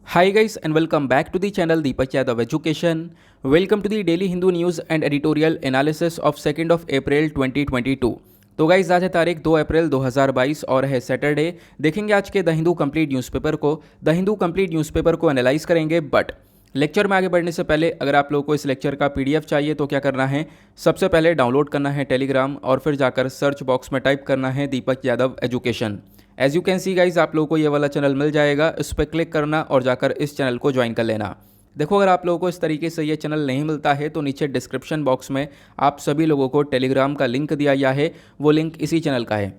Hi guys and welcome back to the channel Deepak Yadav Education. Welcome to the daily Hindu news and editorial analysis of 2nd of April 2022. तो guys आज है तारीख 2 अप्रैल 2022 और है Saturday. देखेंगे आज के द हिंदू कंप्लीट न्यूज़पेपर को। द हिंदू कंप्लीट न्यूज़पेपर को एनालाइज करेंगे, बट लेक्चर में आगे बढ़ने से पहले अगर आप लोगों को इस लेक्चर का पीडीएफ चाहिए तो क्या करना है, सबसे पहले डाउनलोड करना है टेलीग्राम और फिर जाकर सर्च बॉक्स में टाइप करना है Deepak Yadav education. As you can see guys आप लोगों को ये वाला चैनल मिल जाएगा, इस पर क्लिक करना और जाकर इस चैनल को ज्वाइन कर लेना। देखो, अगर आप लोगों को इस तरीके से ये चैनल नहीं मिलता है तो नीचे डिस्क्रिप्शन बॉक्स में आप सभी लोगों को टेलीग्राम का लिंक दिया गया है, वो लिंक इसी चैनल का है।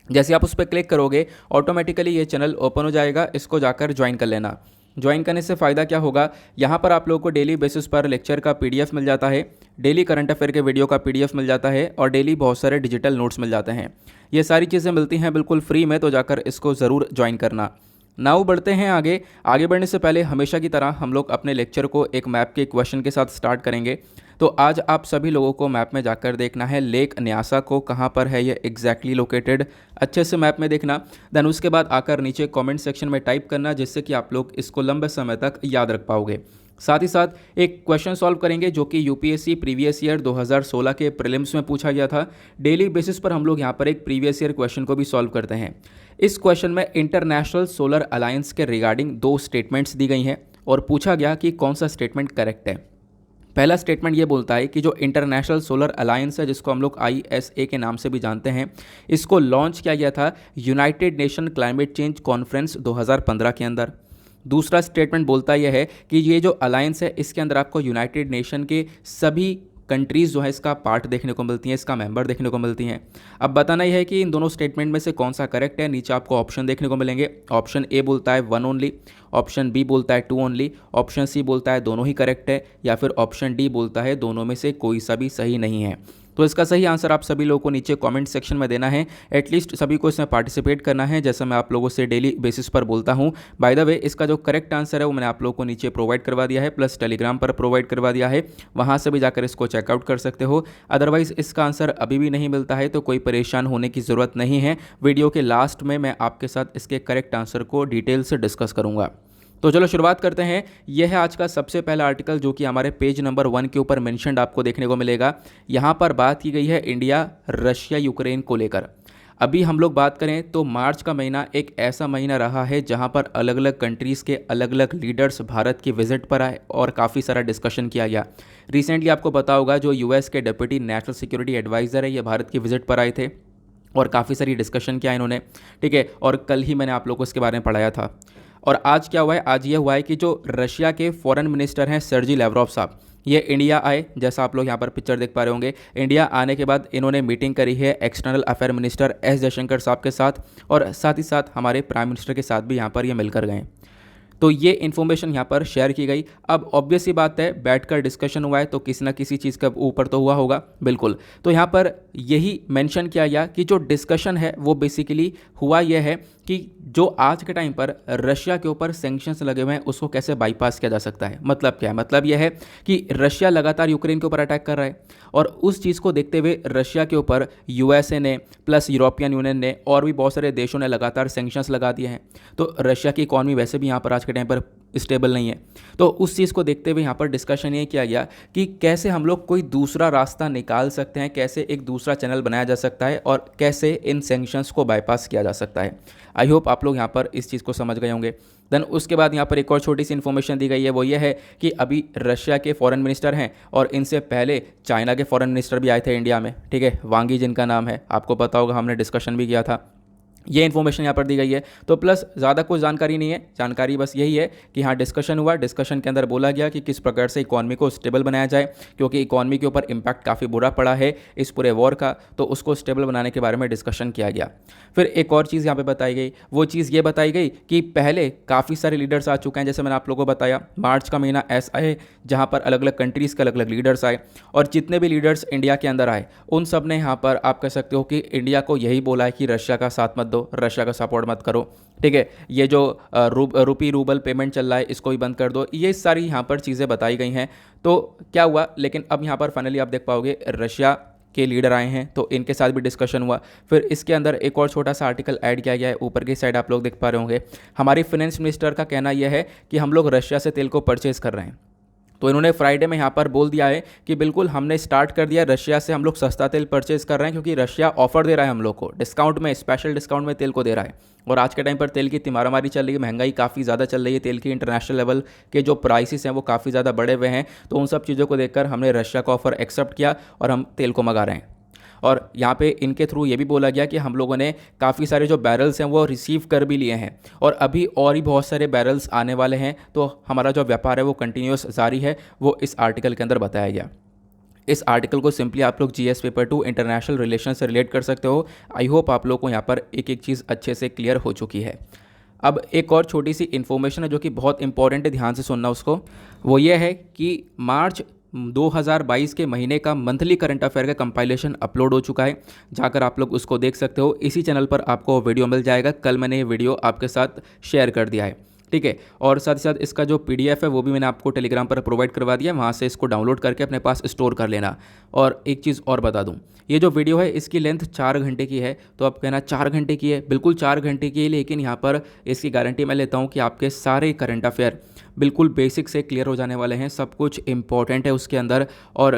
जैसे आप उस पर क्लिक करोगे ऑटोमेटिकली ये चैनल ओपन हो जाएगा, इसको जाकर ज्वाइन कर लेना। ज्वाइन करने से फ़ायदा क्या होगा, यहाँ पर आप लोगों को डेली बेसिस पर लेक्चर का पीडीएफ मिल जाता है, डेली करंट अफेयर के वीडियो का पीडीएफ मिल जाता है और डेली बहुत सारे डिजिटल नोट्स मिल जाते हैं। ये सारी चीज़ें मिलती हैं बिल्कुल फ्री में, तो जाकर इसको ज़रूर ज्वाइन करना। नाउ बढ़ते हैं आगे बढ़ने से पहले हमेशा की तरह हम लोग अपने लेक्चर को एक मैप के क्वेश्चन के साथ स्टार्ट करेंगे। तो आज आप सभी लोगों को मैप में जाकर देखना है लेक न्यासा को कहाँ पर है ये एग्जैक्टली लोकेटेड, अच्छे से मैप में देखना। देन उसके बाद आकर नीचे कमेंट सेक्शन में टाइप करना, जिससे कि आप लोग इसको लंबे समय तक याद रख पाओगे। साथ ही साथ एक क्वेश्चन सॉल्व करेंगे जो कि यूपीएससी प्रीवियस ईयर 2016 के प्रीलिम्स में पूछा गया था। डेली बेसिस पर हम लोग यहाँ पर एक प्रीवियस ईयर क्वेश्चन को भी सॉल्व करते हैं। इस क्वेश्चन में इंटरनेशनल सोलर अलायंस के रिगार्डिंग 2 स्टेटमेंट्स दी गई हैं और पूछा गया कि कौन सा स्टेटमेंट करेक्ट है। पहला स्टेटमेंट ये बोलता है कि जो इंटरनेशनल सोलर अलायंस है, जिसको हम लोग ISA के नाम से भी जानते हैं, इसको लॉन्च किया गया था United nation climate change conference 2015 के अंदर। दूसरा स्टेटमेंट बोलता यह है कि ये जो अलायंस है इसके अंदर आपको यूनाइटेड नेशन के सभी कंट्रीज़ जो है इसका पार्ट देखने को मिलती हैं, इसका मेंबर देखने को मिलती हैं। अब बताना यह है कि इन दोनों स्टेटमेंट में से कौन सा करेक्ट है। नीचे आपको ऑप्शन देखने को मिलेंगे। ऑप्शन ए बोलता है 1 ओनली, ऑप्शन बी बोलता है 2 ओनली, ऑप्शन सी बोलता है दोनों ही करेक्ट है, या फिर ऑप्शन डी बोलता है दोनों में से कोई सा भी सही नहीं है। तो इसका सही आंसर आप सभी लोगों को नीचे कमेंट सेक्शन में देना है। एटलीस्ट सभी को इसमें पार्टिसिपेट करना है, जैसा मैं आप लोगों से डेली बेसिस पर बोलता हूं। बाय द वे, इसका जो करेक्ट आंसर है वो मैंने आप लोगों को नीचे प्रोवाइड करवा दिया है, प्लस टेलीग्राम पर प्रोवाइड करवा दिया है, वहां से भी जाकर इसको चेकआउट कर सकते हो। अदरवाइज इसका आंसर अभी भी नहीं मिलता है तो कोई परेशान होने की ज़रूरत नहीं है। वीडियो के लास्ट में मैं आपके साथ इसके करेक्ट आंसर को डिटेल से डिस्कस करूँगा। तो चलो शुरुआत करते हैं। यह है आज का सबसे पहला आर्टिकल जो कि हमारे पेज नंबर 1 के ऊपर मेंशन्ड आपको देखने को मिलेगा। यहाँ पर बात की गई है इंडिया रशिया यूक्रेन को लेकर। अभी हम लोग बात करें तो मार्च का महीना एक ऐसा महीना रहा है जहाँ पर अलग अलग कंट्रीज़ के अलग अलग लीडर्स भारत की विजिट पर आए और काफ़ी सारा डिस्कशन किया गया। रिसेंटली आपको पता होगा जो US के डिप्टी नेशनल सिक्योरिटी एडवाइज़र है, ये भारत की विजिट पर आए थे और काफ़ी सारी डिस्कशन किया इन्होंने, ठीक है। और कल ही मैंने आप लोगों को इसके बारे में पढ़ाया था। और आज क्या हुआ है, आज ये हुआ है कि जो रशिया के फॉरेन मिनिस्टर हैं सर्जी लैवरोव साहब, ये इंडिया आए। जैसा आप लोग यहाँ पर पिक्चर देख पा रहे होंगे, इंडिया आने के बाद इन्होंने मीटिंग करी है external affair minister S Jaishankar साहब के साथ, और साथ ही साथ हमारे प्राइम मिनिस्टर के साथ भी यहाँ पर ये मिलकर गए। तो ये इन्फॉर्मेशन यहाँ पर शेयर की गई। अब ऑब्वियस सी बात है, बैठकर डिस्कशन हुआ है तो किसी ना किसी चीज़ का ऊपर तो हुआ होगा, बिल्कुल। तो यहाँ पर यही मेंशन किया गया कि जो डिस्कशन है वो बेसिकली हुआ यह है कि जो आज के टाइम पर रशिया के ऊपर सैंक्शंस लगे हुए हैं उसको कैसे बाईपास किया जा सकता है। मतलब क्या है, मतलब यह है कि रशिया लगातार यूक्रेन के ऊपर अटैक कर रहा है और उस चीज़ को देखते हुए रशिया के ऊपर USA ने प्लस यूरोपियन यूनियन ने और भी बहुत सारे देशों ने लगातार सैंक्शंस लगा दिए हैं। तो रशिया की इकॉनमी वैसे भी यहाँ पर आज के टाइम पर स्टेबल नहीं है। तो उस चीज़ को देखते हुए यहाँ पर डिस्कशन ये किया गया कि कैसे हम लोग कोई दूसरा रास्ता निकाल सकते हैं, कैसे एक दूसरा चैनल बनाया जा सकता है और कैसे इन सैंक्शंस को बाईपास किया जा सकता है। आई होप आप लोग यहाँ पर इस चीज़ को समझ गए होंगे। देन उसके बाद यहाँ पर एक और छोटी सी इन्फॉर्मेशन दी गई है, वो ये है कि अभी रशिया के फॉरेन मिनिस्टर हैं और इनसे पहले चाइना के फॉरेन मिनिस्टर भी आए थे इंडिया में, ठीक है। वांगी जिनका नाम है, आपको पता होगा, हमने डिस्कशन भी किया था। ये इन्फॉर्मेशन यहाँ पर दी गई है। तो प्लस ज़्यादा कोई जानकारी नहीं है, जानकारी बस यही है कि हाँ डिस्कशन हुआ, डिस्कशन के अंदर बोला गया कि किस प्रकार से इकॉनमी को स्टेबल बनाया जाए, क्योंकि इकॉनमी के ऊपर इम्पैक्ट काफ़ी बुरा पड़ा है इस पूरे वॉर का, तो उसको स्टेबल बनाने के बारे में डिस्कशन किया गया। फिर एक और चीज़ यहाँ पर बताई गई, वो चीज़ ये बताई गई कि पहले काफ़ी सारे लीडर्स आ चुके हैं। जैसे मैंने आप लोगों को बताया, मार्च का महीना ऐसा है जहाँ पर अलग अलग कंट्रीज़ के अलग अलग लीडर्स आए और जितने भी लीडर्स इंडिया के अंदर आए उन सब ने यहाँ पर आप कह सकते हो कि इंडिया को यही बोला है कि रशिया का साथ मत दो, रशिया का सपोर्ट मत करो, ठीक है। ये जो रूपी रूबल पेमेंट चल रहा है इसको भी बंद कर दो, ये सारी यहाँ पर चीज़ें बताई गई हैं। तो क्या हुआ, लेकिन अब यहाँ पर फाइनली आप देख पाओगे रशिया के लीडर आए हैं, तो इनके साथ भी डिस्कशन हुआ। फिर इसके अंदर एक और छोटा सा आर्टिकल ऐड किया गया है, ऊपर की साइड आप लोग देख पा रहे होंगे। हमारी फाइनेंस मिनिस्टर का कहना यह है कि हम लोग रशिया से तेल को परचेज़ कर रहे हैं। तो इन्होंने फ्राइडे में यहाँ पर बोल दिया है कि बिल्कुल हमने स्टार्ट कर दिया, रशिया से हम लोग सस्ता तेल परचेज़ कर रहे हैं, क्योंकि रशिया ऑफर दे रहा है हम लोग को डिस्काउंट में, स्पेशल डिस्काउंट में तेल को दे रहा है। और आज के टाइम पर तेल की इतनी मारामारी चल रही है, महंगाई काफ़ी ज़्यादा चल रही है, तेल की इंटरनेशनल लेवल के जो प्राइसेस हैं वो काफ़ी ज़्यादा बढ़े हुए हैं। तो उन सब चीज़ों को देखकर हमने रशिया का ऑफर एक्सेप्ट किया और हम तेल को मंगा रहे हैं। और यहाँ पे इनके थ्रू ये भी बोला गया कि हम लोगों ने काफ़ी सारे जो बैरल्स हैं वो रिसीव कर भी लिए हैं, और अभी और ही बहुत सारे बैरल्स आने वाले हैं। तो हमारा जो व्यापार है वो कंटिन्यूस जारी है, वो इस आर्टिकल के अंदर बताया गया। इस आर्टिकल को सिंपली आप लोग जीएस पेपर 2 इंटरनेशनल रिलेशन से रिलेट कर सकते हो। आई होप आप लोग को यहाँ पर एक एक चीज़ अच्छे से क्लियर हो चुकी है। अब एक और छोटी सी इन्फॉर्मेशन है जो कि बहुत इंपॉर्टेंट है, ध्यान से सुनना उसको। वो ये है कि मार्च 2022 के महीने का मंथली करंट अफेयर का कंपाइलेशन अपलोड हो चुका है, जाकर आप लोग उसको देख सकते हो। इसी चैनल पर आपको वीडियो मिल जाएगा, कल मैंने ये वीडियो आपके साथ शेयर कर दिया है, ठीक है। और साथ ही साथ इसका जो पीडीएफ है वो भी मैंने आपको टेलीग्राम पर प्रोवाइड करवा दिया, वहाँ से इसको डाउनलोड करके अपने पास स्टोर कर लेना। और एक चीज़ और बता दूँ, ये जो वीडियो है इसकी लेंथ 4 घंटे की है। तो आप कहना 4 घंटे की है, बिल्कुल 4 घंटे की है, लेकिन यहाँ पर इसकी गारंटी मैं लेता हूँ कि आपके सारे करंट अफेयर बिल्कुल बेसिक से क्लियर हो जाने वाले हैं। सब कुछ इंपॉर्टेंट है उसके अंदर। और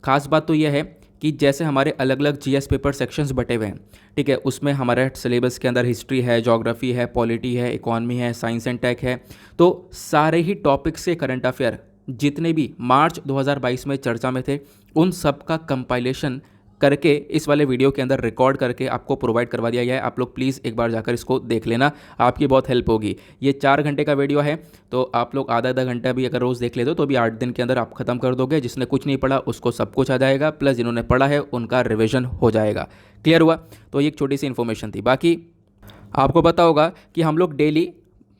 ख़ास बात तो यह है कि जैसे हमारे अलग अलग जीएस पेपर सेक्शंस बटे हुए हैं, ठीक है, उसमें हमारे सिलेबस के अंदर हिस्ट्री है, ज्योग्राफी है, पॉलिटी है, इकोनॉमी है, साइंस एंड टेक है। तो सारे ही टॉपिक्स के करंट अफेयर जितने भी मार्च 2022 में चर्चा में थे, उन सब का कंपाइलेशन करके इस वाले वीडियो के अंदर रिकॉर्ड करके आपको प्रोवाइड करवा दिया गया है। आप लोग प्लीज़ एक बार जाकर इसको देख लेना, आपकी बहुत हेल्प होगी। ये 4 घंटे का वीडियो है, तो आप लोग आधा आधा घंटा भी अगर रोज़ देख लेते हो तो भी 8 दिन के अंदर आप खत्म कर दोगे। जिसने कुछ नहीं पढ़ा उसको सब कुछ आ जाएगा, प्लस जिन्होंने पढ़ा है उनका रिविजन हो जाएगा। क्लियर हुआ? तो ये एक छोटी सी इन्फॉर्मेशन थी। बाकी आपको पता होगा कि हम लोग डेली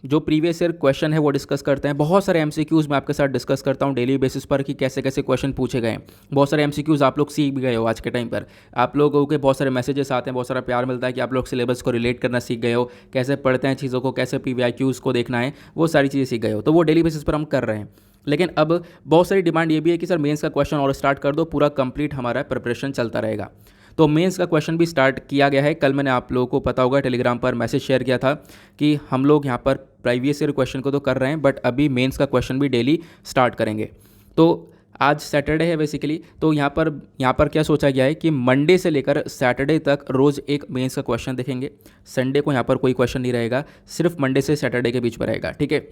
जो प्रीवियस ईयर क्वेश्चन है वो डिस्कस करते हैं। बहुत सारे एमसीक्यूज़ मैं आपके साथ डिस्कस करता हूँ डेली बेसिस पर कि कैसे कैसे क्वेश्चन पूछे गए हैं। बहुत सारे एमसीक्यूज़ आप लोग सीख भी गए हो आज के टाइम पर। आप लोगों के बहुत सारे मैसेजेस आते हैं, बहुत सारा प्यार मिलता है कि आप लोग सिलेबस को रिलेट करना सीख गए हो, कैसे पढ़ते हैं चीज़ों को, कैसे पीवीआईक्यूज़ को देखना है, वो सारी चीज़ें सीख गए हो। तो वो डेली बेसिस पर हम कर रहे हैं। लेकिन अब बहुत सारी डिमांड ये भी है कि सर मेंस का क्वेश्चन और स्टार्ट कर दो, पूरा कंप्लीट हमारा प्रिपरेशन चलता रहेगा। तो मेंस का क्वेश्चन भी स्टार्ट किया गया है। कल मैंने आप लोगों को पता होगा टेलीग्राम पर मैसेज शेयर किया था कि हम लोग यहाँ पर प्रीवियस ईयर क्वेश्चन को तो कर रहे हैं, बट अभी मेंस का क्वेश्चन भी डेली स्टार्ट करेंगे। तो आज सैटरडे है बेसिकली, तो यहाँ पर क्या सोचा गया है कि मंडे से लेकर सैटरडे तक रोज़ एक मेंस का क्वेश्चन देखेंगे। संडे को यहाँ पर कोई क्वेश्चन नहीं रहेगा, सिर्फ मंडे से सैटरडे के बीच में रहेगा, ठीक है।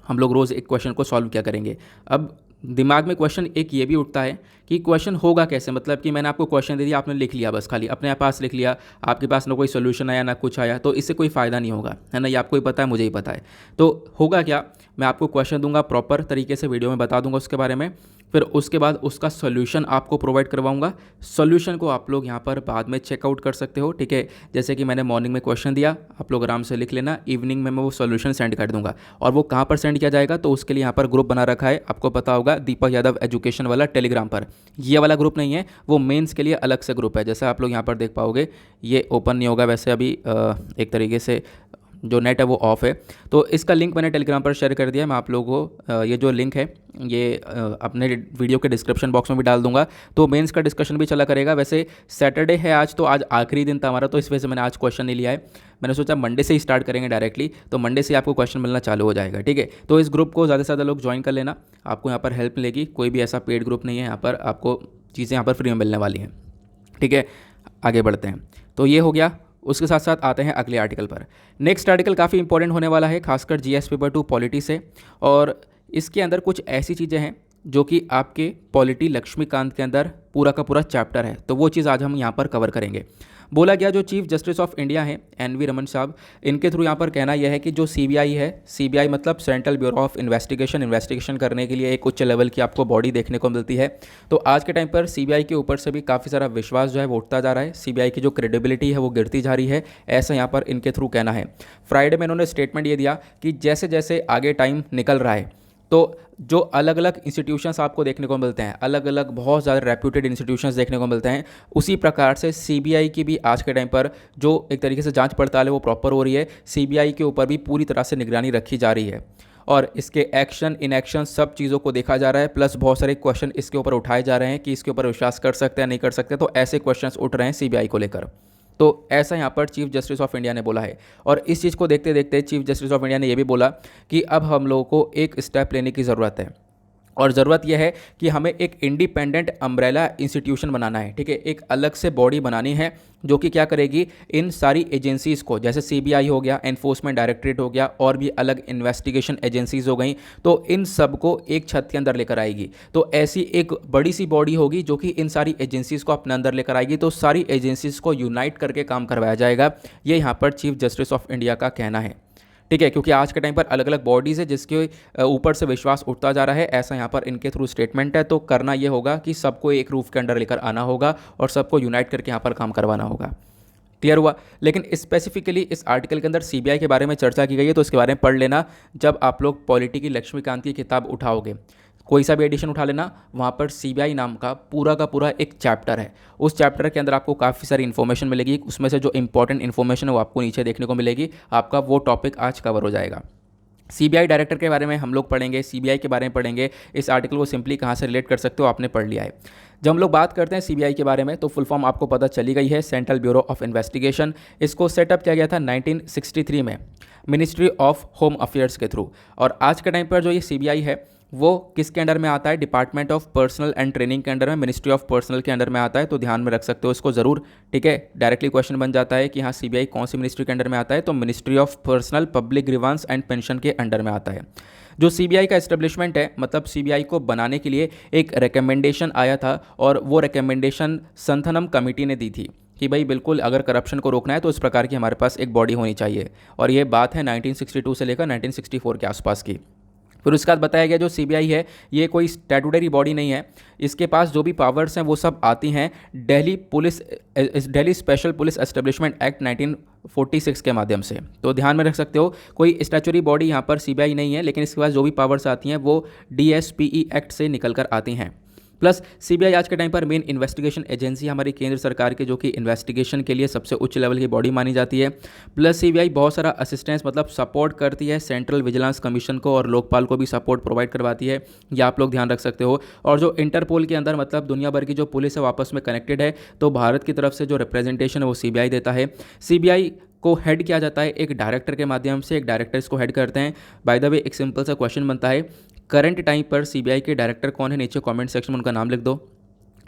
हम लोग रोज़ एक क्वेश्चन को सॉल्व किया करेंगे। अब दिमाग में क्वेश्चन एक ये भी उठता है कि क्वेश्चन होगा कैसे, मतलब कि मैंने आपको क्वेश्चन दे दिया, आपने लिख लिया, बस खाली अपने पास लिख लिया, आपके पास ना कोई सोल्यूशन आया ना कुछ आया, तो इससे कोई फ़ायदा नहीं होगा, है ना। ये आपको ही पता है, मुझे ही पता है। तो होगा क्या, मैं आपको क्वेश्चन दूंगा, प्रॉपर तरीके से वीडियो में बता दूंगा उसके बारे में, फिर उसके बाद उसका सोल्यूशन आपको प्रोवाइड करवाऊंगा। सोल्यूशन को आप लोग यहाँ पर बाद में चेकआउट कर सकते हो, ठीक है। जैसे कि मैंने मॉर्निंग में क्वेश्चन दिया, आप लोग आराम से लिख लेना, इवनिंग में मैं वो सोल्यूशन सेंड कर दूंगा। और वो कहाँ पर सेंड किया जाएगा, तो उसके लिए यहाँ पर ग्रुप बना रखा है, आपको पता होगा, दीपक यादव एजुकेशन वाला टेलीग्राम पर। ये वाला ग्रुप नहीं है, वो मेंस के लिए अलग से ग्रुप है। जैसे आप लोग यहाँ पर देख पाओगे, ये ओपन नहीं होगा वैसे अभी, एक तरीके से जो नेट है वो ऑफ है। तो इसका लिंक मैंने टेलीग्राम पर शेयर कर दिया। मैं आप लोगों को ये जो लिंक है ये अपने वीडियो के डिस्क्रिप्शन बॉक्स में भी डाल दूंगा। तो मेंस का डिस्कशन भी चला करेगा। वैसे सैटरडे है आज, तो आज आखिरी दिन था हमारा, तो इस वजह से मैंने आज क्वेश्चन नहीं लिया है। मैंने सोचा मंडे से ही स्टार्ट करेंगे डायरेक्टली, तो मंडे से आपको क्वेश्चन मिलना चालू हो जाएगा, ठीक है। तो इस ग्रुप को ज़्यादा से ज़्यादा लोग ज्वाइन कर लेना, आपको यहाँ पर हेल्प मिलेगी। कोई भी ऐसा पेड ग्रुप नहीं है, यहाँ पर आपको चीज़ें यहाँ पर फ्री में मिलने वाली हैं, ठीक है। आगे बढ़ते हैं। तो ये हो गया। उसके साथ साथ आते हैं अगले आर्टिकल पर। नेक्स्ट आर्टिकल काफ़ी इंपॉर्टेंट होने वाला है, खासकर जीएस पेपर 2 पॉलिटी से। और इसके अंदर कुछ ऐसी चीज़ें हैं जो कि आपके पॉलिटी लक्ष्मीकांत के अंदर पूरा का पूरा चैप्टर है, तो वो चीज़ आज हम यहाँ पर कवर करेंगे। बोला गया जो चीफ जस्टिस ऑफ इंडिया हैं एनवी रमन साहब, इनके थ्रू यहाँ पर कहना यह है कि जो सीबीआई है, सीबीआई मतलब सेंट्रल ब्यूरो ऑफ इन्वेस्टिगेशन करने के लिए एक उच्च लेवल की आपको बॉडी देखने को मिलती है। तो आज के टाइम पर सीबीआई के ऊपर से भी काफ़ी सारा विश्वास जो है वो उठता जा रहा है, सीबीआई की जो क्रेडिबिलिटी है वो गिरती जा रही है, ऐसा यहाँ पर इनके थ्रू कहना है। फ्राइडे में इन्होंने स्टेटमेंट ये दिया कि जैसे जैसे आगे टाइम निकल रहा है, तो जो अलग अलग इंस्टीट्यूशंस आपको देखने को मिलते हैं, अलग अलग बहुत ज़्यादा रेप्यूटेड इंस्टीट्यूशंस देखने को मिलते हैं, उसी प्रकार से सीबीआई की भी आज के टाइम पर जो एक तरीके से जांच पड़ताल है वो प्रॉपर हो रही है। सीबीआई के ऊपर भी पूरी तरह से निगरानी रखी जा रही है। और इसके एक्शन इनएक्शन सब चीज़ों को देखा जा रहा है, प्लस बहुत सारे क्वेश्चन इसके ऊपर उठाए जा रहे हैं कि इसके ऊपर विश्वास कर सकते हैं नहीं कर सकते, तो ऐसे क्वेश्चंस उठ रहे हैं सीबीआई को लेकर। तो ऐसा यहाँ पर चीफ जस्टिस ऑफ इंडिया ने बोला है। और इस चीज़ को देखते देखते चीफ जस्टिस ऑफ इंडिया ने यह भी बोला कि अब हम लोगों को एक स्टेप लेने की ज़रूरत है, और ज़रूरत यह है कि हमें एक इंडिपेंडेंट अम्ब्रेला इंस्टीट्यूशन बनाना है, ठीक है, एक अलग से बॉडी बनानी है जो कि क्या करेगी, इन सारी एजेंसीज़ को, जैसे सीबीआई हो गया, एनफोर्समेंट डायरेक्टरेट हो गया, और भी अलग इन्वेस्टिगेशन एजेंसीज़ हो गई, तो इन सब को एक छत के अंदर लेकर आएगी। तो ऐसी एक बड़ी सी बॉडी होगी जो कि इन सारी एजेंसीज़ को अपने अंदर लेकर आएगी, तो सारी एजेंसीज़ को यूनाइट करके काम करवाया जाएगा, ये यहाँ पर चीफ जस्टिस ऑफ इंडिया का कहना है, ठीक है। क्योंकि आज के टाइम पर अलग अलग बॉडीज़ है जिसके ऊपर से विश्वास उठता जा रहा है, ऐसा यहाँ पर इनके थ्रू स्टेटमेंट है। तो करना ये होगा कि सबको एक रूफ के अंडर लेकर आना होगा और सबको यूनाइट करके यहाँ पर काम करवाना होगा। क्लियर हुआ। लेकिन स्पेसिफिकली इस आर्टिकल के अंदर सीबीआई के बारे में चर्चा की गई है, तो इसके बारे में पढ़ लेना जब आप लोग पॉलिटी की लक्ष्मीकांत की किताब उठाओगे। कोई सा भी एडिशन उठा लेना, वहाँ पर सीबीआई नाम का पूरा एक चैप्टर है। उस चैप्टर के अंदर आपको काफ़ी सारी इन्फॉर्मेशन मिलेगी, उसमें से जो इंपॉर्टेंट इन्फॉर्मेशन है वो आपको नीचे देखने को मिलेगी। आपका वो टॉपिक आज कवर हो जाएगा। सीबीआई डायरेक्टर के बारे में हम लोग पढ़ेंगे, सीबीआई के बारे में पढ़ेंगे। इस आर्टिकल को सिंपली कहाँ से रिलेट कर सकते हो आपने पढ़ लिया है। जब हम लोग बात करते हैं सीबीआई के बारे में तो फुल फॉर्म आपको पता चली गई है, सेंट्रल ब्यूरो ऑफ इन्वेस्टिगेशन। इसको सेटअप किया गया था 1963 में मिनिस्ट्री ऑफ होम अफेयर्स के थ्रू। और आज के टाइम पर जो ये सीबीआई है वो किसके अंडर में आता है, department of personal and training के अंडर में, मिनिस्ट्री ऑफ पर्सनल के अंडर में आता है। तो ध्यान में रख सकते हो इसको ज़रूर, ठीक है। डायरेक्टली क्वेश्चन बन जाता है कि हाँ सीबीआई कौन सी मिनिस्ट्री के अंडर में आता है, तो ministry of personnel public grievance and pension के अंडर में आता है। जो सीबीआई का एस्टेब्लिशमेंट है, मतलब सीबीआई को बनाने के लिए एक रिकमेंडेशन आया था, और वो रिकमेंडेशन संथनम कमेटी ने दी थी कि भाई बिल्कुल अगर करप्शन को रोकना है तो इस प्रकार की हमारे पास एक बॉडी होनी चाहिए। और ये बात है 1962 से लेकर 1964 के आसपास की। फिर उसके बाद बताया गया जो सीबीआई है ये कोई स्टैट्यूटरी बॉडी नहीं है, इसके पास जो भी पावर्स हैं वो सब आती हैं Delhi special police establishment act 1946 के माध्यम से। तो ध्यान में रख सकते हो कोई स्टैट्यूटरी बॉडी यहाँ पर सीबीआई नहीं है, लेकिन इसके पास जो भी पावर्स आती हैं वो डीएसपीई एक्ट से निकल कर आती हैं। प्लस सीबीआई आज के टाइम पर मेन इन्वेस्टिगेशन एजेंसी हमारी केंद्र सरकार के, जो कि इन्वेस्टिगेशन के लिए सबसे उच्च लेवल की बॉडी मानी जाती है। प्लस सीबीआई बहुत सारा असिस्टेंस मतलब सपोर्ट करती है सेंट्रल विजिलेंस कमीशन को, और लोकपाल को भी सपोर्ट प्रोवाइड करवाती है, ये आप लोग ध्यान रख सकते हो। और जो इंटरपोल के अंदर मतलब दुनिया भर की जो पुलिस है वो आपस में कनेक्टेड है, तो भारत की तरफ से जो रिप्रेजेंटेशन है वो सीबीआई देता है। सीबीआई को हेड किया जाता है एक डायरेक्टर के माध्यम से, एक डायरेक्टर इसको हेड करते हैं। बाय द वे एक सिंपल सा क्वेश्चन बनता है, करंट टाइम पर सीबीआई के डायरेक्टर कौन है, नीचे कमेंट सेक्शन में उनका नाम लिख दो।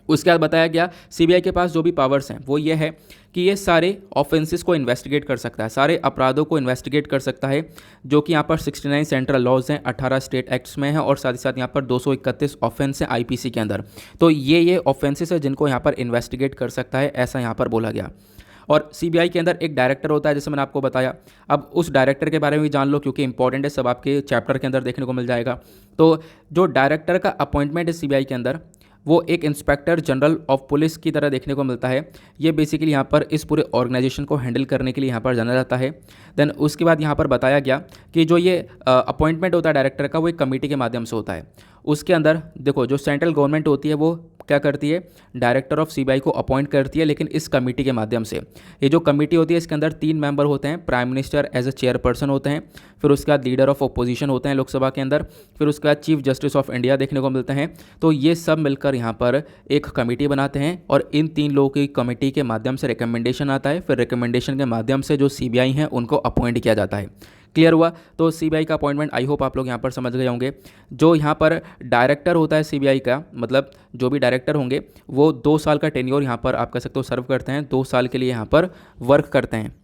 उसके बाद बताया गया सीबीआई के पास जो भी पावर्स हैं वो ये है कि ये सारे ऑफेंसेस को इन्वेस्टिगेट कर सकता है, सारे अपराधों को इन्वेस्टिगेट कर सकता है, जो कि यहाँ पर 69 सेंट्रल लॉज हैं, 18 स्टेट एक्ट्स में है, और साथ ही साथ यहाँ पर 231 ऑफेंस हैं आईपीसी के अंदर। तो ये ऑफेंसेस है जिनको यहाँ पर इन्वेस्टिगेट कर सकता है, ऐसा यहाँ पर बोला गया। और सीबीआई के अंदर एक डायरेक्टर होता है, जैसे मैंने आपको बताया। अब उस डायरेक्टर के बारे में भी जान लो क्योंकि इंपॉर्टेंट है, सब आपके चैप्टर के अंदर देखने को मिल जाएगा। तो जो डायरेक्टर का अपॉइंटमेंट है सीबीआई के अंदर वो एक इंस्पेक्टर जनरल ऑफ पुलिस की तरह देखने को मिलता है। ये बेसिकली यहाँ पर इस पूरे ऑर्गेनाइजेशन को हैंडल करने के लिए यहाँ पर जाना जाता है। देन उसके बाद यहाँ पर बताया गया कि जो ये अपॉइंटमेंट होता है डायरेक्टर का वो एक कमेटी के माध्यम से होता है। उसके अंदर देखो जो सेंट्रल गवर्नमेंट होती है वो क्या करती है, डायरेक्टर ऑफ सीबीआई को अपॉइंट करती है, लेकिन इस कमेटी के माध्यम से। ये जो कमेटी होती है इसके अंदर 3 मेंबर होते हैं, prime minister as a chairperson होते हैं, फिर उसके बाद लीडर ऑफ अपोजिशन होते हैं लोकसभा के अंदर, फिर उसके बाद चीफ जस्टिस ऑफ इंडिया देखने को मिलते हैं। तो ये सब मिलकर यहाँ पर एक कमेटी बनाते हैं, और इन 3 लोगों की कमेटी के माध्यम से रिकमेंडेशन आता है, फिर रिकमेंडेशन के माध्यम से जो सीबीआई हैं उनको अपॉइंट किया जाता है। क्लियर हुआ। तो सीबीआई का अपॉइंटमेंट आई होप आप लोग यहाँ पर समझ गए होंगे। जो यहाँ पर डायरेक्टर होता है सीबीआई का, मतलब जो भी डायरेक्टर होंगे वो 2 साल का टेन्योर यहाँ पर आप कह सकते हो सर्व करते हैं, 2 साल के लिए यहाँ पर वर्क करते हैं।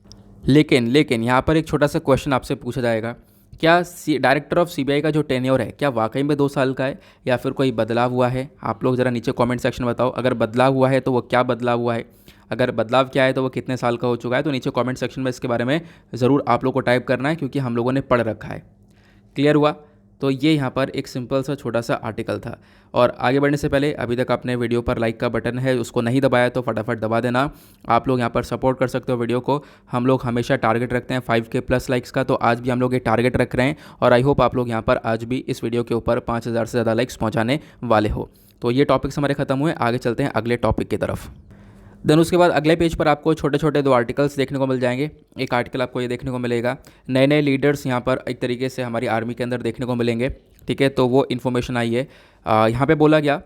लेकिन यहाँ पर एक छोटा सा क्वेश्चन आपसे पूछा जाएगा, क्या डायरेक्टर ऑफ सीबीआई का जो टेन्योर है क्या वाकई में 2 साल का है या फिर कोई बदलाव हुआ है? आप लोग ज़रा नीचे कमेंट सेक्शन में बताओ। अगर बदलाव हुआ है तो वो क्या बदलाव हुआ है, अगर बदलाव क्या है तो वो कितने साल का हो चुका है, तो नीचे कमेंट सेक्शन में इसके बारे में ज़रूर आप लोग को टाइप करना है, क्योंकि हम लोगों ने पढ़ रखा है। क्लियर हुआ। तो ये यहाँ पर एक सिंपल सा छोटा सा आर्टिकल था। और आगे बढ़ने से पहले अभी तक आपने वीडियो पर लाइक का बटन है उसको नहीं दबाया तो फटाफट दबा देना। आप लोग यहाँ पर सपोर्ट कर सकते हो वीडियो को। हम लोग हमेशा टारगेट रखते हैं 5K प्लस लाइक्स का, तो आज भी हम लोग ये टारगेट रख रहे हैं, और आई होप आप लोग यहाँ पर आज भी इस वीडियो के ऊपर 5000 से ज़्यादा लाइक्स पहुँचाने वाले हो। तो ये टॉपिक्स हमारे खत्म हुए, आगे चलते हैं अगले टॉपिक की तरफ। देन उसके बाद अगले पेज पर आपको छोटे छोटे दो आर्टिकल्स देखने को मिल जाएंगे। एक आर्टिकल आपको ये देखने को मिलेगा, नए नए लीडर्स यहाँ पर एक तरीके से हमारी आर्मी के अंदर देखने को मिलेंगे। ठीक है, तो वो इन्फॉर्मेशन आई है। यहाँ पे बोला गया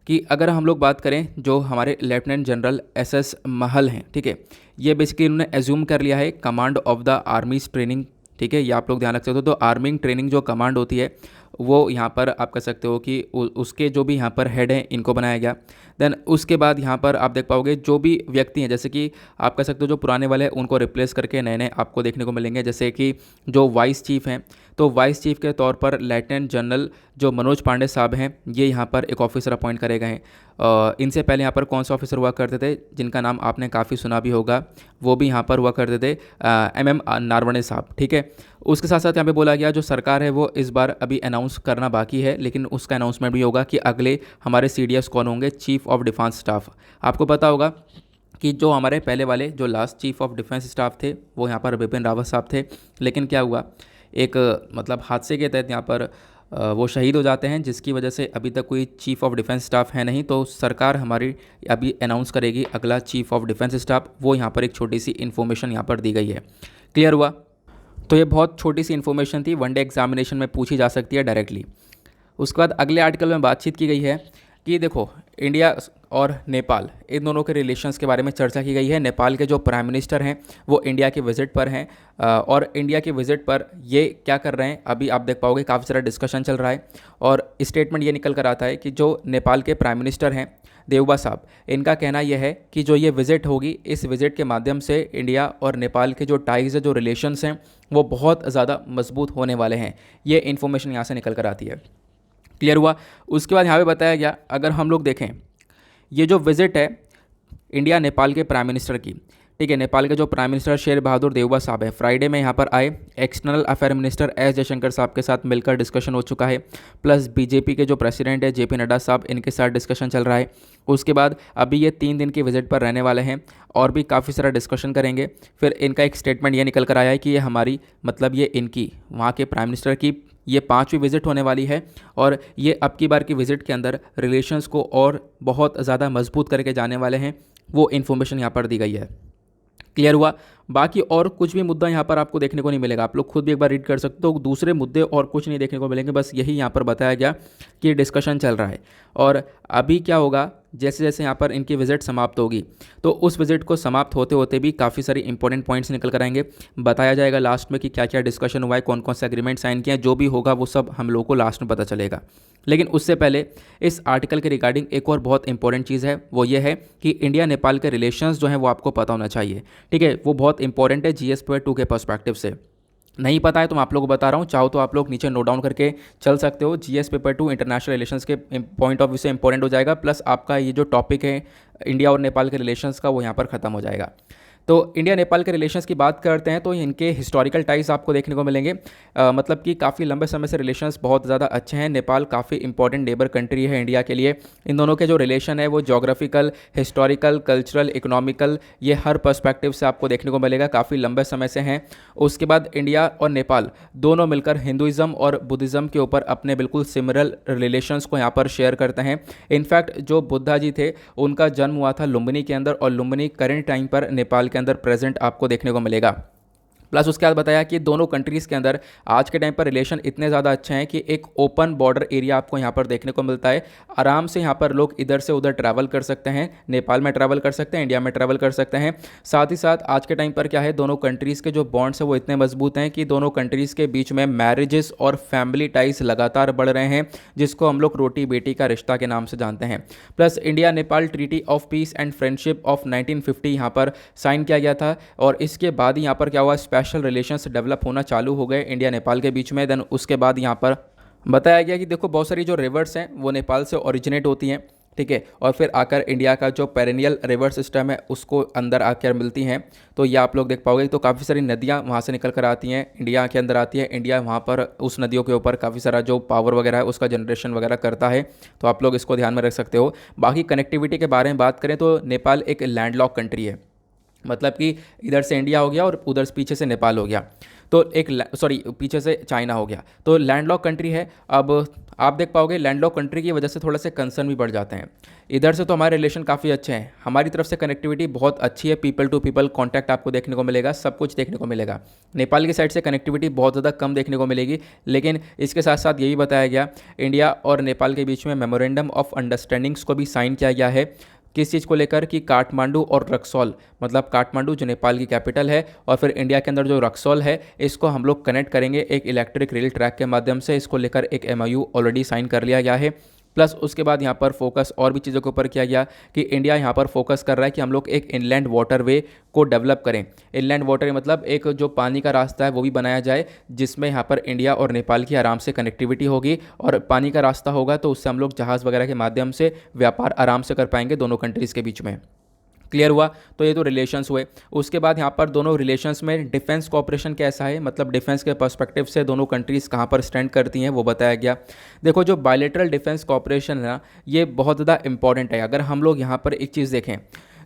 कि अगर हम लोग बात करें जो हमारे लेफ्टिनेंट जनरल एस महल हैं, ठीक है, ये बेसिकली उन्होंने एज्यूम कर लिया है command of the armies training. ठीक है, ये आप लोग ध्यान रख सकते हो। तो आर्मी ट्रेनिंग जो कमांड होती है वो यहाँ पर आप कह सकते हो कि उसके जो भी यहाँ पर हेड हैं इनको बनाया गया। देन उसके बाद यहाँ पर आप देख पाओगे जो भी व्यक्ति हैं, जैसे कि आप कह सकते हो जो पुराने वाले हैं उनको रिप्लेस करके नए नए आपको देखने को मिलेंगे। जैसे कि जो वाइस चीफ हैं, तो वाइस चीफ के तौर पर लेफ्टिनेंट जनरल जो मनोज पांडे साहब हैं, ये यहाँ पर एक ऑफिसर अपॉइंट करे गए हैं। इनसे पहले यहाँ पर कौन सा ऑफिसर हुआ करते थे जिनका नाम आपने काफ़ी सुना भी होगा, वो भी यहाँ पर हुआ करते थे MM नारवणे साहब। ठीक है, उसके साथ साथ यहाँ पे बोला गया जो सरकार है वो इस बार अभी अनाउंस करना बाकी है, लेकिन उसका अनाउंसमेंट भी होगा कि अगले हमारे CDS कौन होंगे, चीफ ऑफ डिफेंस स्टाफ। आपको पता होगा कि जो हमारे पहले वाले जो last chief of defence staff थे वो यहाँ पर बिपिन रावत साहब थे, लेकिन क्या हुआ, एक मतलब हादसे के तहत यहाँ पर वो शहीद हो जाते हैं, जिसकी वजह से अभी तक कोई चीफ ऑफ डिफेंस स्टाफ है नहीं। तो सरकार हमारी अभी अनाउंस करेगी अगला चीफ ऑफ डिफेंस स्टाफ। वो यहाँ पर एक छोटी सी इन्फॉर्मेशन यहाँ पर दी गई है। क्लियर हुआ? तो ये बहुत छोटी सी इन्फॉर्मेशन थी, वनडे एग्जामिनेशन में पूछी जा सकती है डायरेक्टली। उसके बाद अगले आर्टिकल में बातचीत की गई है कि देखो इंडिया और नेपाल इन दोनों के रिलेशंस के बारे में चर्चा की गई है। नेपाल के जो प्राइम मिनिस्टर हैं वो इंडिया के विज़िट पर हैं, और इंडिया के विज़िट पर ये क्या कर रहे हैं अभी आप देख पाओगे, काफ़ी सारा डिस्कशन चल रहा है। और स्टेटमेंट ये निकल कर आता है कि जो नेपाल के प्राइम मिनिस्टर हैं देवबा साहब, इनका कहना यह है कि जो ये विज़िट होगी, इस विज़िट के माध्यम से इंडिया और नेपाल के जो टाइज़ है, जो रिलेशंस हैं, वो बहुत ज़्यादा मजबूत होने वाले हैं। ये इन्फॉर्मेशन यहाँ से निकल कर आती है। क्लियर हुआ? उसके बाद यहाँ पे बताया गया, अगर हम लोग देखें ये जो विज़िट है इंडिया नेपाल के प्राइम मिनिस्टर की, ठीक है, नेपाल के जो प्राइम मिनिस्टर शेर बहादुर देवबा साहब है, फ्राइडे में यहाँ पर आए। External affair minister S Jaishankar साहब के साथ मिलकर डिस्कशन हो चुका है, प्लस बीजेपी के जो प्रेसिडेंट है JP नड्डा साहब, इनके साथ डिस्कशन चल रहा है। उसके बाद अभी ये 3 दिन की विजिट पर रहने वाले हैं और भी काफ़ी सारा डिस्कशन करेंगे। फिर इनका एक स्टेटमेंट ये निकल कर आया है कि ये हमारी मतलब ये इनकी वहाँ के प्राइम मिनिस्टर की ये 5वीं विज़िट होने वाली है, और ये अब की बार की विज़िट के अंदर रिलेशंस को और बहुत ज़्यादा मजबूत करके जाने वाले हैं। वो इन्फॉर्मेशन यहाँ पर दी गई है। क्लियर हुआ? बाकी और कुछ भी मुद्दा यहाँ पर आपको देखने को नहीं मिलेगा, आप लोग खुद भी एक बार रीड कर सकते हो। दूसरे मुद्दे और कुछ नहीं देखने को मिलेंगे, बस यही यहाँ पर बताया गया कि डिस्कशन चल रहा है। और अभी क्या होगा, जैसे जैसे यहाँ पर इनकी विज़िट समाप्त होगी तो उस विज़िट को समाप्त होते होते भी काफ़ी सारी इंपॉर्टेंट पॉइंट्स निकल कर आएंगे। बताया जाएगा लास्ट में कि क्या क्या डिस्कशन हुआ है, कौन कौन से एग्रीमेंट साइन किए हैं, जो भी होगा वो सब हम लोगों को लास्ट में पता चलेगा। लेकिन उससे पहले इस आर्टिकल के रिगार्डिंग एक और बहुत इंपॉर्टेंट चीज़ है, वो ये है कि इंडिया नेपाल के रिलेशंस जो हैं वो आपको पता होना चाहिए। ठीक है, वो बहुत इंपॉर्टेंट है GS पेपर 2 के पर्सपेक्टिव से। नहीं पता है तो मैं आप लोगों को बता रहा हूँ, चाहो तो आप लोग नीचे नोट डाउन करके चल सकते हो। GS पेपर 2 इंटरनेशनल रिलेशंस के पॉइंट ऑफ व्यू से इंपॉर्टेंट हो जाएगा, प्लस आपका ये जो टॉपिक है इंडिया और नेपाल के रिलेशंस का वो यहाँ पर ख़त्म हो जाएगा। तो इंडिया नेपाल के रिलेशंस की बात करते हैं तो इनके हिस्टोरिकल टाइज आपको देखने को मिलेंगे। मतलब कि काफ़ी लंबे समय से रिलेशंस बहुत ज़्यादा अच्छे हैं। नेपाल काफ़ी इंपॉर्टेंट नेबर कंट्री है इंडिया के लिए। इन दोनों के जो रिलेशन है वो जोग्राफिकल, हिस्टोरिकल, कल्चरल, इकोनॉमिकल, ये हर पर्सपेक्टिव से आपको देखने को मिलेगा, काफ़ी लंबे समय से हैं। उसके बाद इंडिया और नेपाल दोनों मिलकर हिंदुज़म और बुद्धिज़्म के ऊपर अपने बिल्कुल सिमिलर रिलेशंस को यहाँ पर शेयर करते हैं। इनफैक्ट जो बुद्धा जी थे उनका जन्म हुआ था लुम्बिनी के अंदर, और लुम्बिनी करेंट टाइम पर नेपाल के अंदर प्रेजेंट आपको देखने को मिलेगा। प्लस उसके बाद बताया कि दोनों कंट्रीज़ के अंदर आज के टाइम पर रिलेशन इतने ज़्यादा अच्छे हैं कि एक ओपन बॉर्डर एरिया आपको यहाँ पर देखने को मिलता है। आराम से यहाँ पर लोग इधर से उधर ट्रैवल कर सकते हैं, नेपाल में ट्रैवल कर सकते हैं, इंडिया में ट्रैवल कर सकते हैं। साथ ही साथ आज के टाइम पर क्या है, दोनों कंट्रीज़ के जो बॉन्ड्स हैं वो इतने मजबूत हैं कि दोनों कंट्रीज़ के बीच में मैरिजेस और फैमिली टाइज लगातार बढ़ रहे हैं, जिसको हम लोग रोटी बेटी का रिश्ता के नाम से जानते हैं। Plus India Nepal treaty of peace and friendship of 1950 यहाँ पर साइन किया गया था, और इसके बाद यहाँ पर क्या हुआ, स्पेशल रिलेशंस डेवलप होना चालू हो गए इंडिया नेपाल के बीच में। देन उसके बाद यहाँ पर बताया गया कि देखो बहुत सारी जो रिवर्स हैं वो नेपाल से ओरिजिनेट होती हैं, ठीक है, और फिर आकर इंडिया का जो पेरेनियल रिवर सिस्टम है उसको अंदर आकर मिलती हैं। तो ये आप लोग देख पाओगे, तो काफ़ी सारी नदियाँ वहाँ से निकल कर आती हैं, इंडिया के अंदर आती है। इंडिया वहाँ पर उस नदियों के ऊपर काफ़ी सारा जो पावर वगैरह है उसका जनरेशन वगैरह करता है, तो आप लोग इसको ध्यान में रख सकते हो। बाकी कनेक्टिविटी के बारे में बात करें तो नेपाल एक लैंडलॉक कंट्री है, मतलब कि इधर से इंडिया हो गया और उधर से पीछे से नेपाल हो गया। तो एक सॉरी पीछे से चाइना हो गया, तो लैंडलॉक कंट्री है। अब आप देख पाओगे लैंडलॉक कंट्री की वजह से थोड़ा से कंसर्न भी बढ़ जाते हैं। इधर से तो हमारे रिलेशन काफ़ी अच्छे हैं, हमारी तरफ से कनेक्टिविटी बहुत अच्छी है, पीपल टू पीपल कॉन्टैक्ट आपको देखने को मिलेगा, सब कुछ देखने को मिलेगा। नेपाल की साइड से कनेक्टिविटी बहुत ज़्यादा कम देखने को मिलेगी, लेकिन इसके साथ साथ यही बताया गया इंडिया और नेपाल के बीच में मेमोरेंडम ऑफ अंडरस्टैंडिंग्स को भी साइन किया गया है। किस चीज़ को लेकर कि काठमांडू और रक्सौल, मतलब काठमांडू जो नेपाल की कैपिटल है और फिर इंडिया के अंदर जो रक्सौल है, इसको हम लोग कनेक्ट करेंगे एक इलेक्ट्रिक रेल ट्रैक के माध्यम से। इसको लेकर एक एमओयू ऑलरेडी साइन कर लिया गया है। प्लस उसके बाद यहाँ पर फोकस और भी चीज़ों के ऊपर किया गया कि इंडिया यहाँ पर फोकस कर रहा है कि हम लोग एक इनलैंड वाटरवे को डेवलप करें। इनलैंड वाटरवे मतलब एक जो पानी का रास्ता है वो भी बनाया जाए, जिसमें यहाँ पर इंडिया और नेपाल की आराम से कनेक्टिविटी होगी, और पानी का रास्ता होगा तो उससे हम लोग जहाज़ वगैरह के माध्यम से व्यापार आराम से कर पाएंगे दोनों कंट्रीज़ के बीच में। क्लियर हुआ? तो ये तो रिलेशंस हुए। उसके बाद यहाँ पर दोनों रिलेशंस में डिफेंस कोऑपरेशन कैसा है, मतलब डिफेंस के पर्सपेक्टिव से दोनों कंट्रीज़ कहाँ पर स्टैंड करती हैं वो बताया गया। देखो जो बायलैटरल डिफेंस कोऑपरेशन है ना, ये बहुत ज़्यादा इंपॉर्टेंट है। अगर हम लोग यहाँ पर एक चीज़ देखें,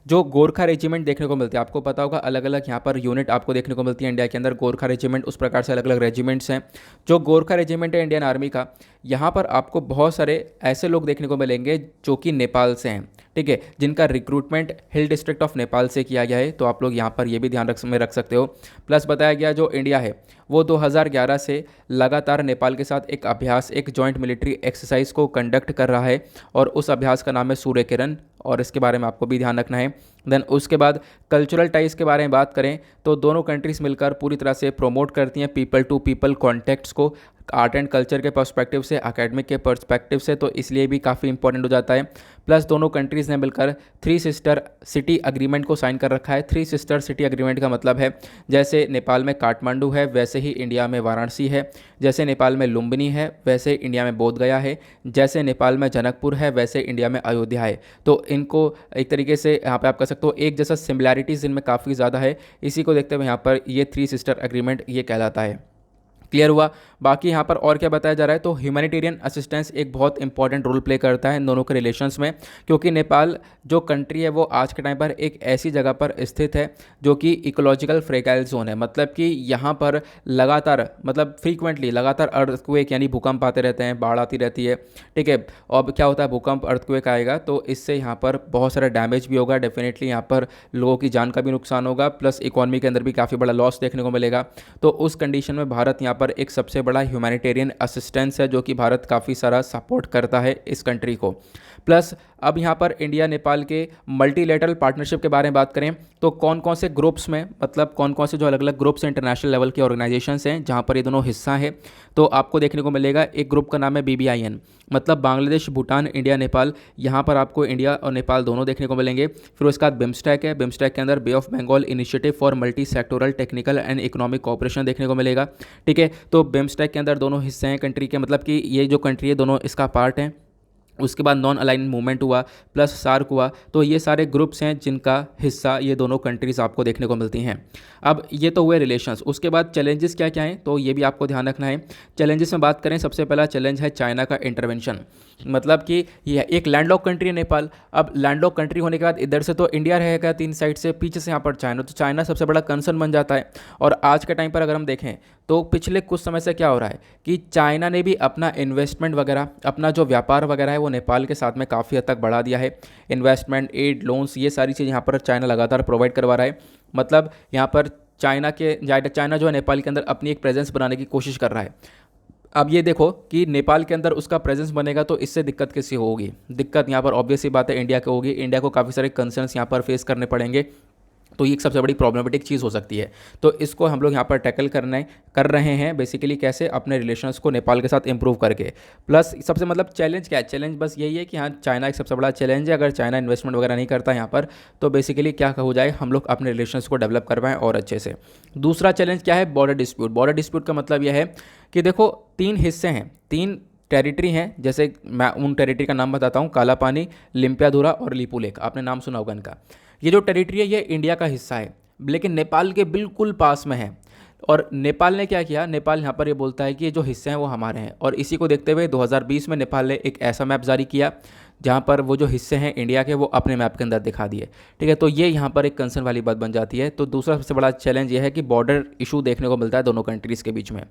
जो गोरखा रेजिमेंट देखने को मिलती है, आपको पता होगा अलग अलग यहाँ पर यूनिट आपको देखने को मिलती है इंडिया के अंदर। गोरखा रेजिमेंट उस प्रकार से अलग अलग रेजिमेंट्स हैं। जो गोरखा रेजिमेंट है इंडियन आर्मी का, यहाँ पर आपको बहुत सारे ऐसे लोग देखने को मिलेंगे जो कि नेपाल से हैं, ठीक है, जिनका recruitment hill district of Nepal से किया गया है। तो आप लोग यहाँ पर ये भी ध्यान रख सकते हो। प्लस बताया गया जो इंडिया है वो 2011 से लगातार नेपाल के साथ एक अभ्यास, एक जॉइंट मिलिट्री एक्सरसाइज को कंडक्ट कर रहा है, और उस अभ्यास का नाम है सूर्य किरण, और इसके बारे में आपको भी ध्यान रखना है। देन उसके बाद कल्चरल टाइज के बारे में बात करें तो दोनों कंट्रीज़ मिलकर पूरी तरह से प्रोमोट करती हैं पीपल टू पीपल कॉन्टैक्ट्स को, आर्ट एंड कल्चर के पर्सपेक्टिव से, एकेडमिक के पर्सपेक्टिव से, तो इसलिए भी काफ़ी इंपॉर्टेंट हो जाता है। प्लस दोनों कंट्रीज़ ने मिलकर 3 सिस्टर सिटी अग्रीमेंट को साइन कर रखा है। 3 सिस्टर सिटी अग्रीमेंट का मतलब है जैसे नेपाल में काठमांडू है वैसे ही इंडिया में वाराणसी है, जैसे नेपाल में लुम्बिनी है वैसे इंडिया में बोधगया है, जैसे नेपाल में जनकपुर है वैसे इंडिया में अयोध्या है। तो इनको एक तरीके से यहाँ पे आप कह सकते हो एक जैसा सिमिलैरिटीज़ इनमें काफ़ी ज़्यादा है। इसी को देखते हुए यहाँ पर ये 3 सिस्टर अग्रीमेंट ये कहलाता है। क्लियर हुआ? बाकी यहाँ पर और क्या बताया जा रहा है, तो ह्यूमैनिटेरियन असिस्टेंस एक बहुत इंपॉर्टेंट रोल प्ले करता है इन दोनों के रिलेशंस में, क्योंकि नेपाल जो कंट्री है वो आज के टाइम पर एक ऐसी जगह पर स्थित है जो कि इकोलॉजिकल फ्रेगाइल जोन है। मतलब कि यहाँ पर लगातार, मतलब फ्रीक्वेंटली लगातार अर्थक्वेक यानी भूकंप आते रहते हैं, बाढ़ आती रहती है, ठीक है। अब क्या होता है, भूकंप अर्थक्वेक आएगा तो इससे यहाँ पर बहुत सारा डैमेज भी होगा, डेफिनेटली यहाँ पर लोगों की जान का भी नुकसान होगा, प्लस इकॉनमी के अंदर भी काफ़ी बड़ा लॉस देखने को मिलेगा। तो उस कंडीशन में भारत यहाँ पर एक सबसे बड़ा ह्यूमैनिटेरियन असिस्टेंस है, जो कि भारत काफ़ी सारा सपोर्ट करता है इस कंट्री को। प्लस अब यहाँ पर इंडिया नेपाल के मल्टीलेटरल पार्टनरशिप के बारे में बात करें तो कौन कौन से ग्रुप्स में, मतलब कौन कौन से जो अलग अलग ग्रुप्स हैं, इंटरनेशनल लेवल के ऑर्गेनाइजेशंस हैं जहाँ पर ये दोनों हिस्सा हैं, तो आपको देखने को मिलेगा एक ग्रुप का नाम है BBIN, मतलब बांग्लादेश भूटान इंडिया नेपाल। यहाँ पर आपको इंडिया और नेपाल दोनों देखने को मिलेंगे। फिर उसके बाद बिम्स्टेक है, बिम्स्टेक के अंदर bay of Bengal initiative for multi sectoral technical and economic cooperation देखने को मिलेगा, ठीक है। तो बिम्स्टेक के अंदर दोनों हिस्से हैं कंट्री के, मतलब कि ये जो कंट्री है दोनों इसका पार्ट है। उसके बाद नॉन अलाइन मूवमेंट हुआ, प्लस सार्क हुआ, तो ये सारे ग्रुप्स हैं जिनका हिस्सा ये दोनों कंट्रीज़ आपको देखने को मिलती हैं। अब ये तो हुए रिलेशंस। उसके बाद चैलेंजेस क्या क्या हैं, तो ये भी आपको ध्यान रखना है। चैलेंजेस में बात करें, सबसे पहला चैलेंज है चाइना का इंटरवेंशन। मतलब कि ये एक लैंडलॉक कंट्री है नेपाल। अब लैंडलॉक कंट्री होने के बाद इधर से तो इंडिया रहेगा 3 साइड से, पीछे से यहाँ पर चाइना, तो चाइना सबसे बड़ा कंसर्न बन जाता है। और आज के टाइम पर अगर हम देखें तो पिछले कुछ समय से क्या हो रहा है कि चाइना ने भी अपना इन्वेस्टमेंट वगैरह, अपना जो व्यापार वगैरह है वो नेपाल के साथ में काफ़ी हद तक बढ़ा दिया है। इन्वेस्टमेंट, एड, लोन्स, ये सारी चीज़ यहाँ पर चाइना लगातार प्रोवाइड करवा रहा है। मतलब यहाँ पर चाइना जो है नेपाल के अंदर अपनी एक प्रेजेंस बनाने की कोशिश कर रहा है। अब ये देखो कि नेपाल के अंदर उसका प्रेजेंस बनेगा तो इससे दिक्कत किसी होगी। दिक्कत यहाँ पर ऑब्वियस सी बात है इंडिया को होगी। इंडिया को काफ़ी सारे कंसर्न्स यहाँ पर फेस करने पड़ेंगे, तो ये एक सबसे बड़ी प्रॉब्लमेटिक चीज़ हो सकती है। तो इसको हम लोग यहाँ पर टैकल कर रहे हैं बेसिकली कैसे, अपने रिलेशंस को नेपाल के साथ इंप्रूव करके। प्लस सबसे मतलब चैलेंज क्या है, चैलेंज बस यही है कि हाँ चाइना एक सबसे बड़ा चैलेंज है। अगर चाइना इन्वेस्टमेंट वगैरह नहीं करता यहाँ पर तो बेसिकली क्या हो जाए, हम लोग अपने रिलेशंस को डेवलप कर पाएँ और अच्छे से। दूसरा चैलेंज क्या है, बॉर्डर डिस्प्यूट। बॉर्डर डिस्प्यूट का मतलब यह है कि देखो 3 हिस्से हैं, 3 टेरिटरी हैं। जैसे मैं उन टेरिटरी का नाम बताता हूँ, काला पानी, लिम्पियाधुरा और लिपू लेक, आपने नाम सुना होगा इनका। ये जो टेरिटरी है ये इंडिया का हिस्सा है, लेकिन नेपाल के बिल्कुल पास में है। और नेपाल ने क्या किया, नेपाल यहाँ पर ये बोलता है कि ये जो हिस्से हैं वो हमारे हैं। और इसी को देखते हुए 2020 में नेपाल ने एक ऐसा मैप जारी किया जहाँ पर वो जो हिस्से हैं इंडिया के वो अपने मैप के अंदर दिखा दिए। ठीक है, तो ये यहाँ पर एक कंसर्न वाली बात बन जाती है। तो दूसरा सबसे बड़ा चैलेंज ये है कि बॉर्डर इशू देखने को मिलता है दोनों कंट्रीज़ के बीच में।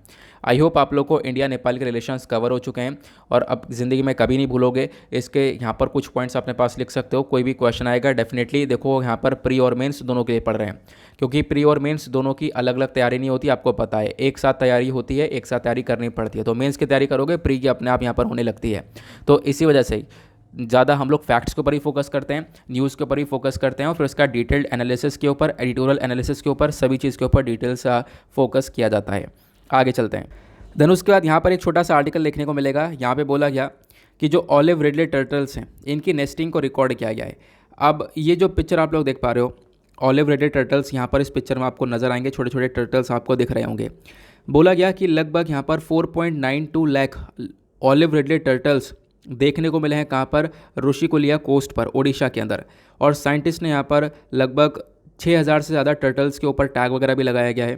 आई होप आप लोग को इंडिया नेपाल के रिलेशंस कवर हो चुके हैं और अब ज़िंदगी में कभी नहीं भूलोगे। इसके यहाँ पर कुछ पॉइंट्स अपने पास लिख सकते हो, कोई भी क्वेश्चन आएगा डेफिनेटली देखो यहाँ पर प्री और मेंस दोनों के लिए पढ़ रहे हैं, क्योंकि प्री और मेंस दोनों की अलग अलग तैयारी नहीं होती, आपको पता है। एक साथ तैयारी होती है, एक साथ तैयारी करनी पड़ती है। तो मेंस की तैयारी करोगे, प्री की अपने आप यहाँ पर होने लगती है। तो इसी वजह से ज़्यादा हम लोग फैक्ट्स के ऊपर ही फोकस करते हैं, न्यूज़ के ऊपर ही फोकस करते हैं और फिर इसका डिटेल्ड एनालिसिस के ऊपर, एडिटोरियल एनालिसिस के ऊपर, सभी चीज़ के ऊपर डिटेल्स फोकस किया जाता है। आगे चलते हैं। देन उसके बाद यहाँ पर एक छोटा सा आर्टिकल देखने को मिलेगा। यहाँ पे बोला गया कि जो ऑलिव रिडले टर्टल्स हैं इनकी नेस्टिंग को रिकॉर्ड किया गया है। अब ये जो पिक्चर आप लोग देख पा रहे हो, ऑलिव रिडले टर्टल्स यहाँ पर इस पिक्चर में आपको नज़र आएंगे, छोटे छोटे टर्टल्स आपको दिख रहे होंगे। बोला गया कि लगभग यहाँ पर 4.92 लाख ऑलिव रिडले टर्टल्स देखने को मिले हैं। कहाँ पर? ऋषिकुलिया कोस्ट पर, ओडिशा के अंदर। और साइंटिस्ट ने यहाँ पर लगभग 6000 से ज़्यादा टर्टल्स के ऊपर टैग वगैरह भी लगाया गया है,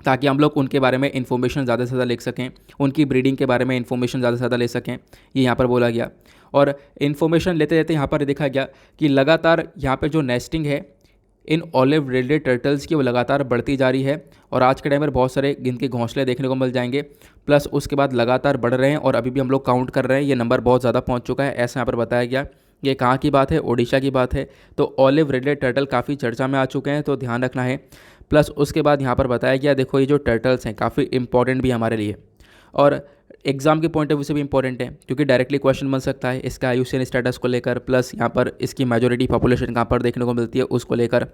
ताकि हम लोग उनके बारे में इन्फॉर्मेशन ज़्यादा से ज़्यादा ले सकें, उनकी ब्रीडिंग के बारे में इन्फॉर्मेशन ज़्यादा से ज़्यादा ले सकें, ये यहाँ पर बोला गया। और इन्फॉर्मेशन लेते लेते यहाँ पर देखा गया कि लगातार यहाँ पर जो नेस्टिंग है इन ऑलिव रिडले टर्टल्स की वो लगातार बढ़ती जा रही है। और आज के टाइम पर बहुत सारे इनके घोंसले देखने को मिल जाएंगे, प्लस उसके बाद लगातार बढ़ रहे हैं और अभी भी हम लोग काउंट कर रहे हैं, ये नंबर बहुत ज़्यादा पहुंच चुका है, ऐसा यहाँ पर बताया गया। ये कहाँ की बात है? ओडिशा की बात है। तो ऑलिव रिडले टर्टल काफ़ी चर्चा में आ चुके हैं, तो ध्यान रखना है। प्लस उसके बाद यहाँ पर बताया गया, देखो ये जो टर्टल्स हैं काफ़ी इंपॉर्टेंट भी हमारे लिए, और एग्जाम के पॉइंट ऑफ व्यू से भी इंपॉर्टेंट है, क्योंकि डायरेक्टली क्वेश्चन बन सकता है इसका आयुष्मान स्टेटस को लेकर, प्लस यहाँ पर इसकी मेजोरिटी पॉपुलेशन कहाँ पर देखने को मिलती है उसको लेकर।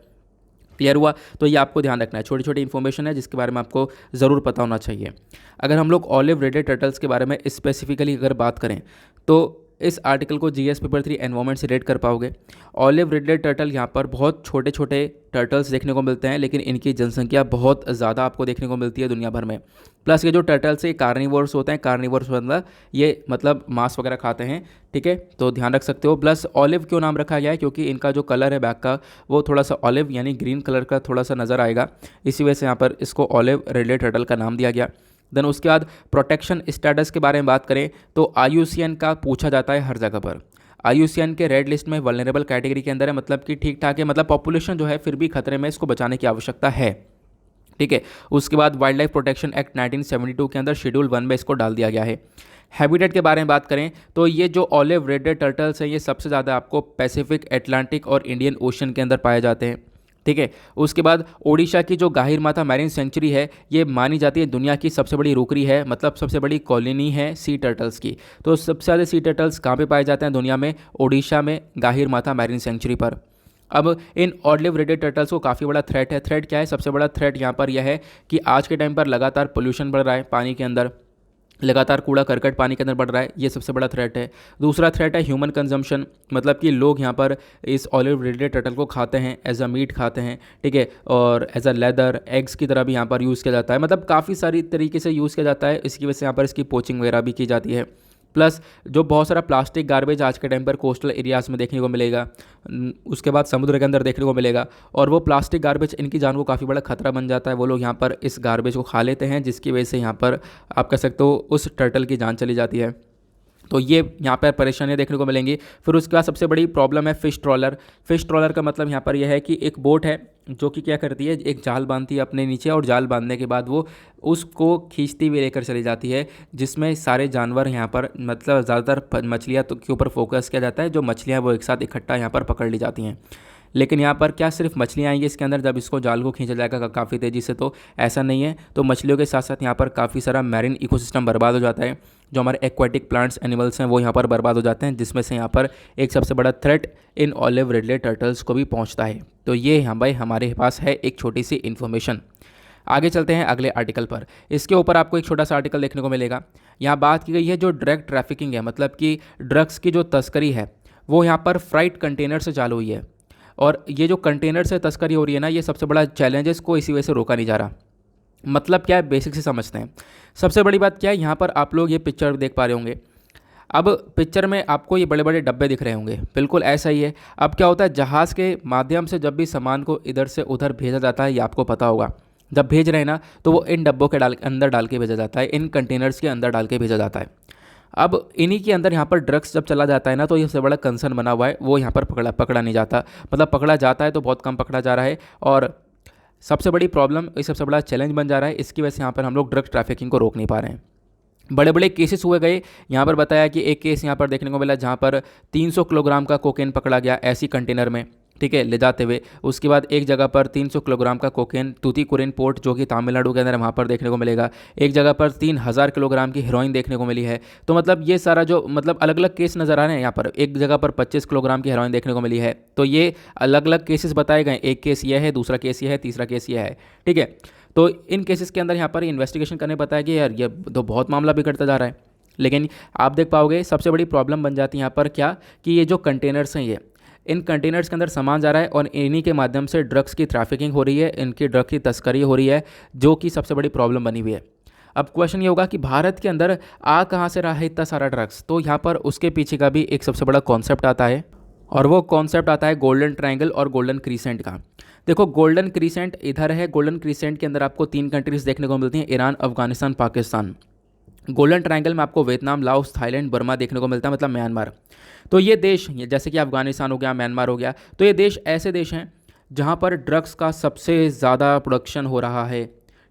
क्लियर हुआ? तो ये आपको ध्यान रखना है, छोटी छोटी इन्फॉर्मेशन है जिसके बारे में आपको ज़रूर पता होना चाहिए। अगर हम लोग ऑलिव रिडले टर्टल्स के बारे में स्पेसिफिकली अगर बात करें तो इस आर्टिकल को जीएस पेपर 3 एनवायरमेंट से रेड कर पाओगे। ऑलिव रिडले टर्टल यहाँ पर बहुत छोटे छोटे टर्टल्स देखने को मिलते हैं, लेकिन इनकी जनसंख्या बहुत ज़्यादा आपको देखने को मिलती है दुनिया भर में। प्लस ये जो टर्टल्स है कार्निवोर्स होते हैं, कार्निवोर्स मतलब मांस वगैरह खाते हैं। ठीक है, तो ध्यान रख सकते हो। प्लस ऑलिव क्यों नाम रखा गया है? क्योंकि इनका जो कलर है बैक का वो थोड़ा सा ऑलिव यानी ग्रीन कलर का थोड़ा सा नज़र आएगा, इसी वजह से यहाँ पर इसको ऑलिव रिडले टर्टल का नाम दिया गया। देन उसके बाद प्रोटेक्शन स्टेटस के बारे में बात करें तो आईयूसीएन का पूछा जाता है हर जगह पर। आईयूसीएन के रेड लिस्ट में वल्नरेबल कैटेगरी के अंदर है, मतलब कि ठीक ठाक है, मतलब पॉपुलेशन जो है फिर भी खतरे में, इसको बचाने की आवश्यकता है। ठीक है, उसके बाद वाइल्ड लाइफ प्रोटेक्शन एक्ट 1972 के अंदर शेड्यूल 1 में इसको डाल दिया गया है। हैबिटेट के बारे में बात करें तो ये जो ऑलिव रिडले टर्टल्स हैं ये सबसे ज़्यादा आपको पैसिफिक, अटलांटिक और इंडियन ओशन के अंदर पाए जाते हैं। ठीक है, उसके बाद ओडिशा की जो गाहिर माथा मैरीन सेंचुरी है ये मानी जाती है दुनिया की सबसे बड़ी रोकरी है, मतलब सबसे बड़ी कॉलोनी है सी टर्टल्स की। तो सबसे ज़्यादा सी टर्टल्स कहाँ पे पाए जाते हैं दुनिया में? ओडिशा में, गाहिर माथा मैरीन सेंचुरी पर। अब इन ऑलिव रिडले टर्टल्स को काफ़ी बड़ा थ्रेट है। थ्रेट क्या है? सबसे बड़ा थ्रेट यहाँ पर यह है कि आज के टाइम पर लगातार पोल्यूशन बढ़ रहा है पानी के अंदर, लगातार कूड़ा करकट पानी के अंदर बढ़ रहा है, ये सबसे बड़ा थ्रेट है। दूसरा थ्रेट है ह्यूमन कंजम्पशन, मतलब कि लोग यहाँ पर इस ऑलिव रिडले टर्टल को खाते हैं, एज अ मीट खाते हैं। ठीक है, और एज अ लेदर, एग्स की तरह भी यहाँ पर यूज़ किया जाता है, मतलब काफ़ी सारी तरीके से यूज़ किया जाता है। इसकी वजह से यहाँ पर इसकी पोचिंग वगैरह भी की जाती है। प्लस जो बहुत सारा प्लास्टिक गार्बेज आज के टाइम पर कोस्टल एरियाज़ में देखने को मिलेगा, उसके बाद समुद्र के अंदर देखने को मिलेगा, और वो प्लास्टिक गार्बेज इनकी जान को काफ़ी बड़ा खतरा बन जाता है। वो लोग यहाँ पर इस गार्बेज को खा लेते हैं, जिसकी वजह से यहाँ पर आप कह सकते हो उस टर्टल की जान चली जाती है। तो ये यहाँ पर परेशानियाँ देखने को मिलेंगी। फिर उसके बाद सबसे बड़ी प्रॉब्लम है फ़िश ट्रॉलर। फ़िश ट्रॉलर का मतलब यहाँ पर यह है कि एक बोट है जो कि क्या करती है, एक जाल बांधती है अपने नीचे, और जाल बांधने के बाद वो उसको खींचती हुई लेकर चली जाती है, जिसमें सारे जानवर यहाँ पर, मतलब ज़्यादातर मछलियाँ तो के ऊपर फोकस किया जाता है। जो मछलियाँ वो एक साथ इकट्ठा यहाँ पर पकड़ ली जाती हैं। लेकिन यहाँ पर क्या सिर्फ मछलियाँ आएंगी इसके अंदर जब इसको जाल को खींचा जाएगा काफ़ी तेज़ी से? तो ऐसा नहीं है। तो मछलियों के साथ साथ यहाँ पर काफ़ी सारा मैरीन इकोसिस्टम बर्बाद हो जाता है। जो हमारे एक्वाटिक प्लांट्स, एनिमल्स हैं वो यहाँ पर बर्बाद हो जाते हैं, जिसमें से यहाँ पर एक सबसे बड़ा threat in olive Ridley turtles को भी पहुँचता है। तो ये भाई हमारे पास है एक छोटी सी इन्फॉर्मेशन। आगे चलते हैं अगले आर्टिकल पर। इसके ऊपर आपको एक छोटा सा आर्टिकल देखने को मिलेगा। यहाँ बात की गई है जो ड्रग ट्रैफिकिंग है, मतलब कि ड्रग्स की जो तस्करी है वो यहाँ पर फ्राइट कंटेनर से चालू हुई है। और ये जो कंटेनर से तस्करी हो रही है ना, ये सबसे बड़ा चैलेंजेस को इसी वजह से रोका नहीं जा रहा। मतलब क्या है, बेसिक से समझते हैं। सबसे बड़ी बात क्या है, यहाँ पर आप लोग ये पिक्चर देख पा रहे होंगे। अब पिक्चर में आपको ये बड़े बड़े डब्बे दिख रहे होंगे, बिल्कुल ऐसा ही है। अब क्या होता है, जहाज़ के माध्यम से जब भी सामान को इधर से उधर भेजा जाता है, ये आपको पता होगा। जब भेज रहे हैं ना तो वो इन डब्बों के अंदर डाल के भेजा जाता है, इन कंटेनर्स के अंदर डाल के भेजा जाता है। अब इन्हीं के अंदर यहाँ पर ड्रग्स जब चला जाता है ना, तो ये सबसे बड़ा कंसर्न बना हुआ है, वो यहाँ पर पकड़ा नहीं जाता, मतलब पकड़ा जाता है तो बहुत कम पकड़ा जा रहा है। और सबसे बड़ी प्रॉब्लम, ये सबसे बड़ा चैलेंज बन जा रहा है, इसकी वजह से यहाँ पर हम लोग ड्रग ट्रैफिकिंग को रोक नहीं पा रहे हैं। बड़े बड़े केसेस हुए गए, यहाँ पर बताया कि एक केस यहाँ पर देखने को मिला जहाँ पर 300 किलोग्राम का कोकेन पकड़ा गया ऐसी कंटेनर में, ठीक है, ले जाते हुए। उसके बाद एक जगह पर 300 किलोग्राम का कोकेन तूतीकोरिन पोर्ट जो कि तमिलनाडु के अंदर वहाँ पर देखने को मिलेगा। एक जगह पर 3000 किलोग्राम की हेरोइन देखने को मिली है। तो मतलब ये सारा जो मतलब अलग अलग केस नज़र आ रहे हैं यहाँ पर, एक जगह पर 25 किलोग्राम की हेरोइन देखने को मिली है। तो ये अलग अलग केसेस बताए गए, एक केस ये है, दूसरा केस ये है, तीसरा केस ये है, ठीक है। तो इन केसेस के अंदर यहाँ पर इन्वेस्टिगेशन करने बताया कि यार ये तो बहुत मामला बिगड़ता जा रहा है। लेकिन आप देख पाओगे सबसे बड़ी प्रॉब्लम बन जाती है यहाँ पर क्या, कि ये जो कंटेनर्स हैं, ये इन कंटेनर्स के अंदर सामान जा रहा है और इन्हीं के माध्यम से ड्रग्स की ट्रैफिकिंग हो रही है, इनकी ड्रग की तस्करी हो रही है, जो कि सबसे बड़ी प्रॉब्लम बनी हुई है। अब क्वेश्चन ये होगा कि भारत के अंदर आ कहाँ से रहा है इतना सारा ड्रग्स, तो यहाँ पर उसके पीछे का भी एक सबसे बड़ा कॉन्सेप्ट आता है, और वो कॉन्सेप्ट आता है गोल्डन ट्रायंगल और गोल्डन क्रीसेंट का। देखो गोल्डन क्रीसेंट इधर है, गोल्डन क्रीसेंट के अंदर आपको 3 कंट्रीज देखने को मिलती हैं, Iran, Afghanistan, Pakistan. Golden triangle में आपको वियतनाम, लाओस, थाईलैंड, बर्मा देखने को मिलता है, मतलब म्यांमार। तो ये देश, जैसे कि अफगानिस्तान हो गया, म्यांमार हो गया, तो ये देश ऐसे देश हैं जहाँ पर ड्रग्स का सबसे ज़्यादा प्रोडक्शन हो रहा है,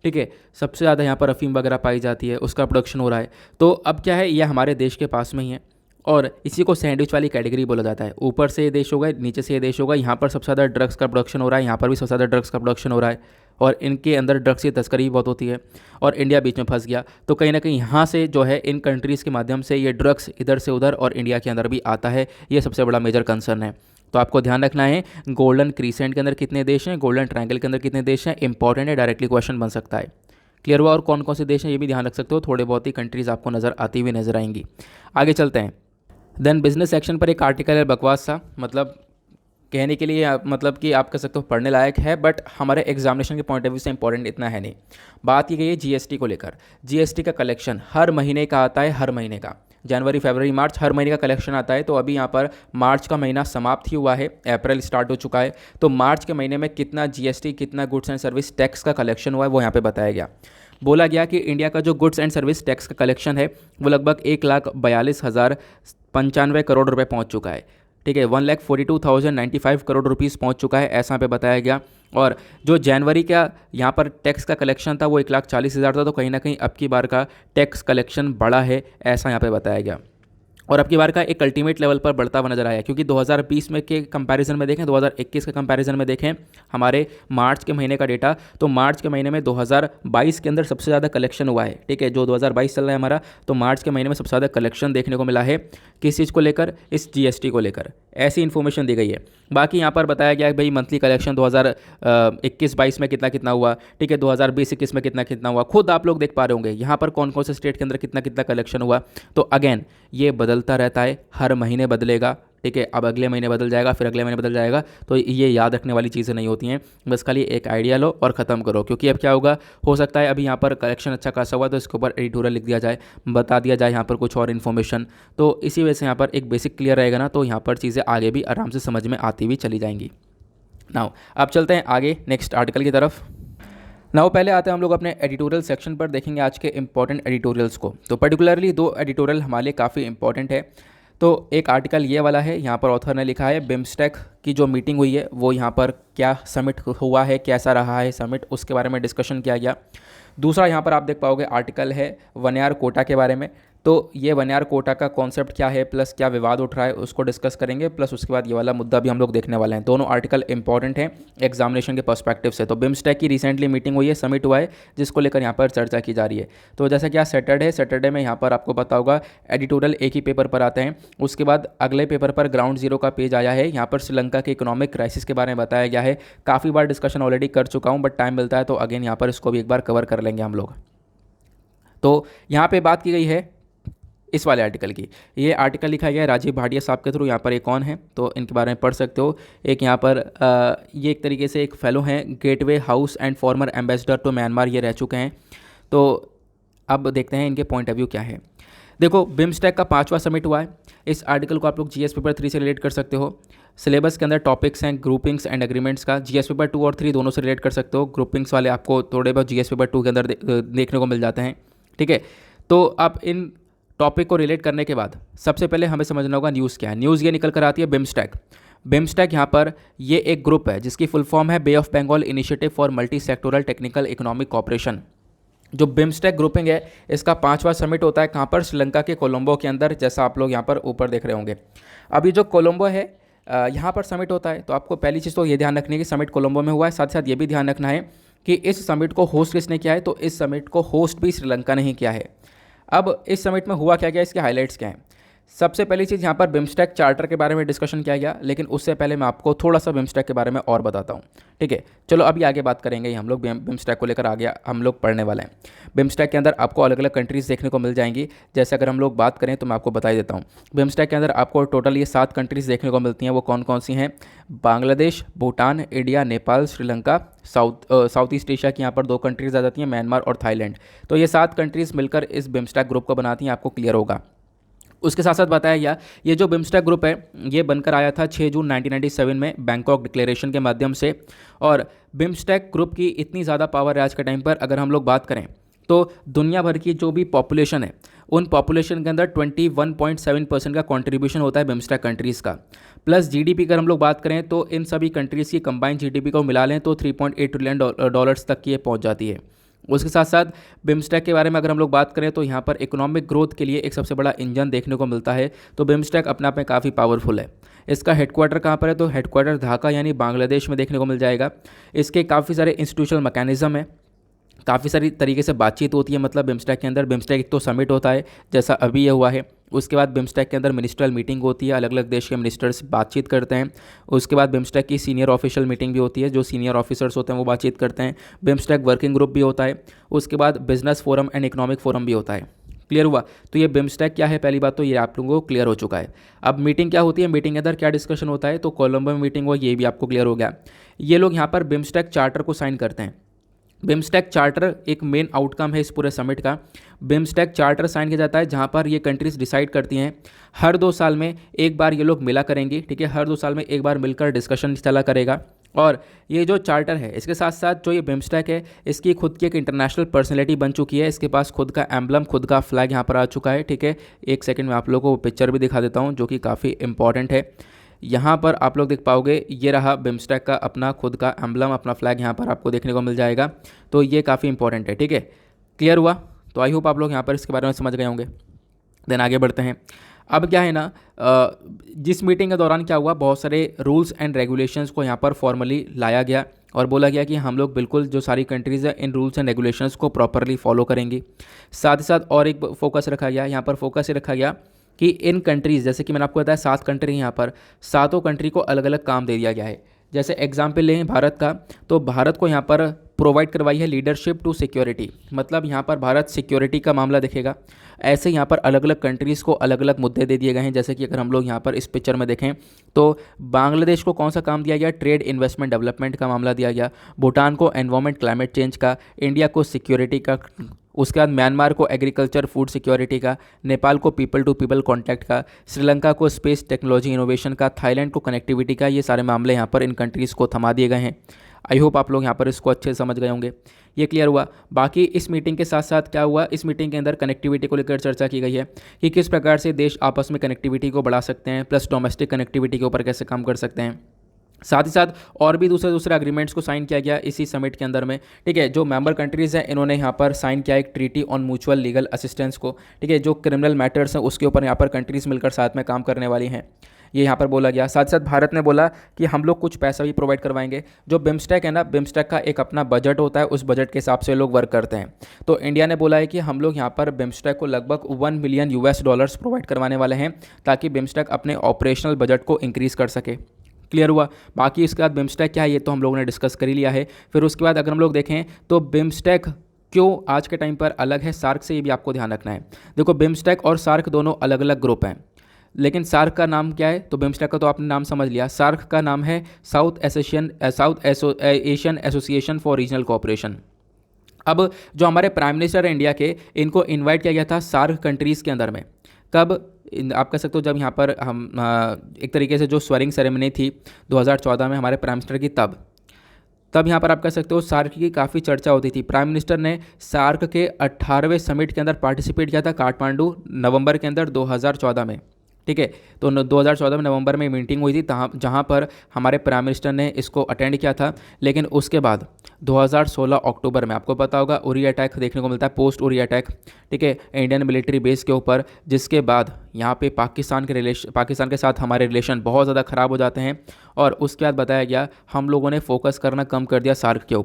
ठीक है। सबसे ज़्यादा यहाँ पर अफीम वगैरह पाई जाती है, उसका प्रोडक्शन हो रहा है। तो अब क्या है, ये हमारे देश के पास में ही है, और इसी को सैंडविच वाली कैटेगरी बोला जाता है। ऊपर से ये देश होगा, नीचे से ये देश होगा, यहाँ पर सबसे ज़्यादा ड्रग्स का प्रोडक्शन हो रहा है, यहाँ पर भी सबसे ज़्यादा ड्रग्स का प्रोडक्शन हो रहा है, और इनके अंदर ड्रग्स की तस्करी भी बहुत होती है, और इंडिया बीच में फंस गया। तो कहीं ना कहीं यहाँ से जो है इन कंट्रीज़ के माध्यम से ये ड्रग्स इधर से उधर और इंडिया के अंदर भी आता है, ये सबसे बड़ा मेजर कंसर्न है। तो आपको ध्यान रखना है गोल्डन क्रीसेंट के अंदर कितने देश हैं, गोल्डन ट्रायंगल के अंदर कितने देश हैं, इंपॉर्टेंट है, डायरेक्टली क्वेश्चन बन सकता है। क्लियर हुआ? और कौन कौन से देश हैं ये भी ध्यान रख सकते हो, थोड़े बहुत ही कंट्रीज़ आपको नज़र आती हुई नजर आएंगी। आगे चलते हैं। देन बिजनेस सेक्शन पर एक आर्टिकल है बकवास सा, मतलब कहने के लिए मतलब कि आप कह सकते हो पढ़ने लायक है, बट हमारे एग्जामिनेशन के पॉइंट ऑफ व्यू से इंपॉर्टेंट इतना है नहीं। बात की गई है जीएसटी को लेकर। जीएसटी का कलेक्शन हर महीने का आता है, हर महीने का, जनवरी, फरवरी, मार्च, हर महीने का कलेक्शन आता है। तो अभी यहाँ पर मार्च का महीना समाप्त ही हुआ है, अप्रैल स्टार्ट हो चुका है। तो मार्च के महीने में कितना जीएसटी, कितना गुड्स एंड सर्विस टैक्स का कलेक्शन हुआ है, वो यहाँ पे बताया गया। बोला गया कि इंडिया का जो गुड्स एंड सर्विस टैक्स का कलेक्शन है वो लगभग 1,42,095 करोड़ रुपए पहुंच चुका है, ठीक है। 1,42,095 करोड़ रुपीस पहुंच चुका है, ऐसा पे बताया गया। और जो जनवरी का यहाँ पर टैक्स का कलेक्शन था वो 1,40,000 था। तो कहीं ना कहीं अब की बार का टैक्स कलेक्शन बढ़ा है, ऐसा यहाँ पे बताया गया, और अब की बार का एक अल्टीमेट लेवल पर बढ़ता हुआ नजर आया। क्योंकि 2020 में के कंपैरिजन में देखें, 2021 के कंपैरिजन में देखें हमारे मार्च के महीने का डेटा, तो मार्च के महीने में 2022 के अंदर सबसे ज़्यादा कलेक्शन हुआ है, ठीक है। जो 2022 चल रहा है हमारा, तो मार्च के महीने में सबसे ज़्यादा कलेक्शन देखने को मिला है। किस चीज़ को लेकर? इस जीएसटी को लेकर, ऐसी इन्फॉर्मेशन दी गई है। बाकी यहाँ पर बताया गया है भाई मंथली कलेक्शन 2021-22 में कितना कितना हुआ, ठीक है, 2020-21 में कितना कितना हुआ, खुद आप लोग देख पा रहे होंगे यहाँ पर कौन कौन से स्टेट के अंदर कितना कितना कलेक्शन हुआ। तो अगेन ये बदलता रहता है, हर महीने बदलेगा, ठीक है। अब अगले महीने बदल जाएगा, फिर अगले महीने बदल जाएगा। तो ये याद रखने वाली चीज़ें नहीं होती हैं, बस खाली एक आइडिया लो और ख़त्म करो। क्योंकि अब क्या होगा, हो सकता है अभी यहाँ पर कलेक्शन अच्छा खासा हुआ तो इसके ऊपर एडिटोरियल लिख दिया जाए, बता दिया जाए यहाँ पर कुछ और इन्फॉर्मेशन, तो इसी वजह से यहाँ पर एक बेसिक क्लियर रहेगा ना, तो यहाँ पर चीज़ें आगे भी आराम से समझ में आती हुई चली जाएंगी। नाउ अब चलते हैं आगे नेक्स्ट आर्टिकल की तरफ। नाउ पहले आते हैं हम लोग अपने एडिटोरियल सेक्शन पर, देखेंगे आज के इंपॉर्टेंट एडिटोरियल्स को। तो पर्टिकुलरली 2 एडिटोरियल हमारे लिए काफ़ी इंपॉर्टेंट है। तो एक आर्टिकल ये वाला है, यहाँ पर ऑथर ने लिखा है बिम्स्टेक की जो मीटिंग हुई है वो यहाँ पर क्या समिट हुआ है, कैसा रहा है समिट, उसके बारे में डिस्कशन किया गया। दूसरा यहाँ पर आप देख पाओगे आर्टिकल है वनयार कोटा के बारे में। तो ये वनयार कोटा का कॉन्सेप्ट क्या है, प्लस क्या विवाद उठ रहा है, उसको डिस्कस करेंगे। प्लस उसके बाद ये वाला मुद्दा भी हम लोग देखने वाले हैं। दोनों आर्टिकल इंपॉर्टेंट हैं एग्जामिनेशन के पर्सपेक्टिव से। तो बिम्स्टेक की रिसेंटली मीटिंग हुई है, समिट हुआ है, जिसको लेकर यहाँ पर चर्चा की जा रही है। तो जैसा कि आज सैटरडे में यहाँ पर आपको पता होगा एडिटोरियल एक ही पेपर पर आते हैं। उसके बाद अगले पेपर पर ग्राउंड जीरो का पेज आया है, यहाँ पर श्रीलंका के इकोनॉमिक क्राइसिस के बारे में बताया गया है। काफ़ी बार डिस्कशन ऑलरेडी कर चुका हूँ, बट टाइम मिलता है तो अगेन यहाँ पर इसको भी एक बार कवर कर लेंगे हम लोग। तो यहाँ पर बात की गई है इस वाले आर्टिकल की। ये आर्टिकल लिखा गया है राजीव भाटिया साहब के थ्रू। यहाँ पर एक कौन है तो इनके बारे में पढ़ सकते हो। एक यहाँ पर ये एक तरीके से एक फेलो हैं, gateway house and former ambassador to Myanmar ये रह चुके हैं। तो अब देखते हैं इनके पॉइंट ऑफ व्यू क्या है। देखो बिम्स्टेक का 5वां समिट हुआ है। इस आर्टिकल को आप लोग जीएस पेपर 3 से रिलेट कर सकते हो। सिलेबस के अंदर टॉपिक्स हैं ग्रुपिंग्स एंड एग्रीमेंट्स का। जीएस पेपर 2 और 3 दोनों से रिलेट कर सकते हो। ग्रुपिंग्स वाले आपको थोड़े बहुत जीएस पेपर 2 के अंदर देखने को मिल जाते हैं, ठीक है। तो आप इन टॉपिक को रिलेट करने के बाद सबसे पहले हमें समझना होगा न्यूज़ क्या है। न्यूज़ ये निकल कर आती है बिम्स्टेक। बिम्स्टेक यहाँ पर ये एक ग्रुप है जिसकी फुल फॉर्म है bay of Bengal initiative for multi sectoral technical economic cooperation. जो बिम्स्टेक ग्रुपिंग है इसका 5वां समिट होता है कहाँ पर, श्रीलंका के कोलंबो के अंदर, जैसा आप लोग यहाँ पर ऊपर देख रहे होंगे। अभी जो कोलंबो है यहाँ पर समिट होता है, तो आपको पहली चीज़ तो ये ध्यान रखनी है कि समिट कोलंबो में हुआ है। साथ साथ ये भी ध्यान रखना है कि इस समिट को होस्ट किसने किया है, तो इस समिट को होस्ट भी श्रीलंका ने ही किया है। अब इस समिट में हुआ क्या गया, इसके हाइलाइट्स क्या हैं। सबसे पहली चीज़ यहाँ पर बिम्स्टेक चार्टर के बारे में डिस्कशन किया गया, लेकिन उससे पहले मैं आपको थोड़ा सा बिम्स्टेक के बारे में और बताता हूँ। ठीक है, चलो अभी आगे बात करेंगे। हम लोग बिम्स्टेक को लेकर आगे हम लोग पढ़ने वाले हैं। बिम्स्टेक के अंदर आपको अलग अलग कंट्रीज़ देखने को मिल जाएंगी। जैसे अगर हम लोग बात करें तो मैं आपको बता ही देता हूँ। बिम्स्टेक के अंदर आपको टोटल ये 7 कंट्रीज़ देखने को मिलती हैं। वो कौन कौन सी हैं? Bangladesh, Bhutan, India, Nepal, Sri Lanka, south east Asia की यहाँ पर 2 कंट्रीज़ आ जाती हैं, म्यांमार और थाईलैंड। तो ये 7 कंट्रीज़ मिलकर इस बिम्स्टेक ग्रुप को बनाती हैं, आपको क्लियर होगा। उसके साथ साथ बताया गया ये जो बिम्स्टेक ग्रुप है ये बनकर आया था 6 जून 1997 में बैंकॉक डिक्लेरेशन के माध्यम से। और बिम्स्टेक ग्रुप की इतनी ज़्यादा पावर है आज के टाइम पर, अगर हम लोग बात करें तो दुनिया भर की जो भी पॉपुलेशन है उन पॉपुलेशन के अंदर 21.7% का कंट्रीब्यूशन होता है बिम्स्टेक कंट्रीज़ का। प्लस जीडीपी अगर हम लोग बात करें तो इन सभी कंट्रीज़ की कंबाइंड जीडीपी को मिला लें तो 3.8 ट्रिलियन डॉलर्स तक की ये पहुँच जाती है। उसके साथ साथ बिम्स्टेक के बारे में अगर हम लोग बात करें तो यहाँ पर इकोनॉमिक ग्रोथ के लिए एक सबसे बड़ा इंजन देखने को मिलता है। तो बिम्स्टेक अपने आप में काफ़ी पावरफुल है। इसका हेडक्वार्टर कहाँ पर है, तो हेडक्वार्टर ढाका यानी बांग्लादेश में देखने को मिल जाएगा। इसके काफ़ी सारे इंस्टीट्यूशनल मैकेनिज्म है, काफ़ी सारी तरीके से बातचीत होती है। मतलब बिम्स्टेक के अंदर बिम्स्टेक एक तो समिट होता है जैसा अभी ये हुआ है, उसके बाद बिम्स्टेक के अंदर मिनिस्ट्रियल मीटिंग होती है, अलग अलग देश के मिनिस्टर्स बातचीत करते हैं। उसके बाद बिम्स्टेक की सीनियर ऑफिशियल मीटिंग भी होती है, जो सीनियर ऑफिसर्स होते हैं वो बातचीत करते हैं। बिम्स्टेक वर्किंग ग्रुप भी होता है। उसके बाद business forum and economic forum भी होता है। क्लियर हुआ? तो ये बिम्स्टेक क्या है, पहली बात तो ये आप लोगों को क्लियर हो चुका है। अब मीटिंग क्या होती है, मीटिंग के अंदर क्या डिस्कशन होता है, तो कोलंबो में मीटिंग हुआ, ये भी आपको क्लियर हो गया। ये लोग यहाँ पर बिम्स्टेक चार्टर को साइन करते हैं। बिम्स्टेक चार्टर एक मेन आउटकम है इस पूरे समिट का। बिम्स्टेक चार्टर साइन किया जाता है जहाँ पर ये कंट्रीज़ डिसाइड करती हैं हर 2 साल में एक बार ये लोग मिला करेंगी। ठीक है, हर 2 साल में एक बार मिलकर डिस्कशन चला करेगा। और ये जो चार्टर है इसके साथ साथ जो ये बिम्स्टेक है इसकी खुद की एक इंटरनेशनल पर्सनैलिटी बन चुकी है। इसके पास खुद का एम्बलम, खुद का फ्लैग यहाँ पर आ चुका है। ठीक है, एक सेकंड में आप लोगों को पिक्चर भी दिखा देता हूँ जो कि काफ़ी इंपॉर्टेंट है। यहाँ पर आप लोग देख पाओगे, ये रहा बिम्स्टेक का अपना खुद का एम्बलम, अपना फ्लैग यहाँ पर आपको देखने को मिल जाएगा। तो ये काफ़ी इंपॉर्टेंट है। ठीक है, क्लियर हुआ? तो आई होप आप लोग यहाँ पर इसके बारे में समझ गए होंगे। देन आगे बढ़ते हैं। अब क्या है ना, जिस मीटिंग के दौरान क्या हुआ, बहुत सारे रूल्स एंड रेगुलेशंस को यहाँ पर फॉर्मली लाया गया और बोला गया कि हम लोग बिल्कुल जो सारी कंट्रीज़ हैं इन रूल्स एंड रेगुलेशंस को प्रॉपरली फॉलो करेंगी। साथ ही साथ और एक फोकस रखा गया, यहाँ पर फोकस ये रखा गया कि इन कंट्रीज़, जैसे कि मैंने आपको बताया 7 कंट्री यहाँ पर, 7 कंट्री को अलग अलग काम दे दिया गया है। जैसे एग्जाम्पल लें भारत का, तो भारत को यहाँ पर प्रोवाइड करवाई है लीडरशिप टू सिक्योरिटी। मतलब यहाँ पर भारत सिक्योरिटी का मामला देखेगा। ऐसे यहाँ पर अलग अलग कंट्रीज़ को अलग अलग मुद्दे दे दिए गए हैं। जैसे कि अगर हम लोग यहाँ पर इस पिक्चर में देखें तो बांग्लादेश को कौन सा काम दिया गया, ट्रेड इन्वेस्टमेंट डेवलपमेंट का मामला दिया गया। भूटान को एनवायरमेंट क्लाइमेट चेंज का, इंडिया को सिक्योरिटी का, उसके बाद म्यांमार को एग्रीकल्चर फूड सिक्योरिटी का, नेपाल को पीपल टू पीपल कॉन्टैक्ट का, श्रीलंका को स्पेस टेक्नोलॉजी इनोवेशन का, थाईलैंड को कनेक्टिविटी का। ये सारे मामले यहाँ पर इन कंट्रीज़ को थमा दिए गए हैं। आई होप आप लोग यहाँ पर इसको अच्छे से समझ गए होंगे। ये क्लियर हुआ? बाकी इस मीटिंग के साथ साथ क्या हुआ, इस मीटिंग के अंदर कनेक्टिविटी को लेकर चर्चा की गई है कि किस प्रकार से देश आपस में कनेक्टिविटी को बढ़ा सकते हैं, प्लस डोमेस्टिक कनेक्टिविटी के ऊपर कैसे काम कर सकते हैं। साथ ही साथ और भी दूसरे एग्रीमेंट्स को साइन किया गया इसी समिट के अंदर में। ठीक है, जो मेंबर कंट्रीज़ हैं इन्होंने यहाँ पर साइन किया एक treaty on mutual legal assistance को। ठीक है, जो क्रिमिनल मैटर्स हैं उसके ऊपर यहाँ पर कंट्रीज़ मिलकर साथ में काम करने वाली हैं, ये यहाँ पर बोला गया। साथ साथ भारत ने बोला कि हम लोग कुछ पैसा भी प्रोवाइड करवाएंगे। जो बिम्स्टेक है ना, बिम्स्टेक का एक अपना बजट होता है, उस बजट के हिसाब से लोग वर्क करते हैं। तो इंडिया ने बोला है कि हम लोग यहाँ पर बिम्स्टेक को लगभग $1 मिलियन प्रोवाइड करवाने वाले हैं ताकि बिम्स्टेक अपने ऑपरेशनल बजट को इंक्रीज़ कर सके। क्लियर हुआ? बाकी इसके बाद बिम्स्टेक क्या है ये तो हम लोगों ने डिस्कस कर ही लिया है। फिर उसके बाद अगर हम लोग देखें तो बिम्स्टेक क्यों आज के टाइम पर अलग है सार्क से, ये भी आपको ध्यान रखना है। देखो, बिम्स्टेक और सार्क दोनों अलग अलग ग्रुप हैं, लेकिन सार्क का नाम क्या है, तो बिम्स्टेक का तो आपने नाम समझ लिया। सार्क का नाम है south Asian association for regional cooperation. अब जो हमारे प्राइम मिनिस्टर है इंडिया के, इनको इन्वाइट किया गया था सार्क कंट्रीज़ के अंदर में। कब? आप कह सकते हो जब यहाँ पर हम एक तरीके से जो स्वेरिंग सेरेमनी थी 2014 में हमारे प्राइम मिनिस्टर की, तब तब यहाँ पर आप कह सकते हो सार्क की काफ़ी चर्चा होती थी। प्राइम मिनिस्टर ने सार्क के 18वें समिट के अंदर पार्टिसिपेट किया था काठमांडू नवंबर के अंदर 2014 में। ठीक है, तो 2014 में नवंबर में मीटिंग हुई थी जहाँ पर हमारे प्राइम मिनिस्टर ने इसको अटेंड किया था। लेकिन उसके बाद 2016 अक्टूबर में आपको पता होगा उरी अटैक देखने को मिलता है, पोस्ट उरी अटैक, ठीक है, इंडियन मिलिट्री बेस के ऊपर, जिसके बाद यहाँ पे पाकिस्तान के साथ हमारे रिलेशन बहुत ज़्यादा ख़राब हो जाते हैं। और उसके बाद बताया गया हम लोगों ने फोकस करना कम कर दिया सार्क के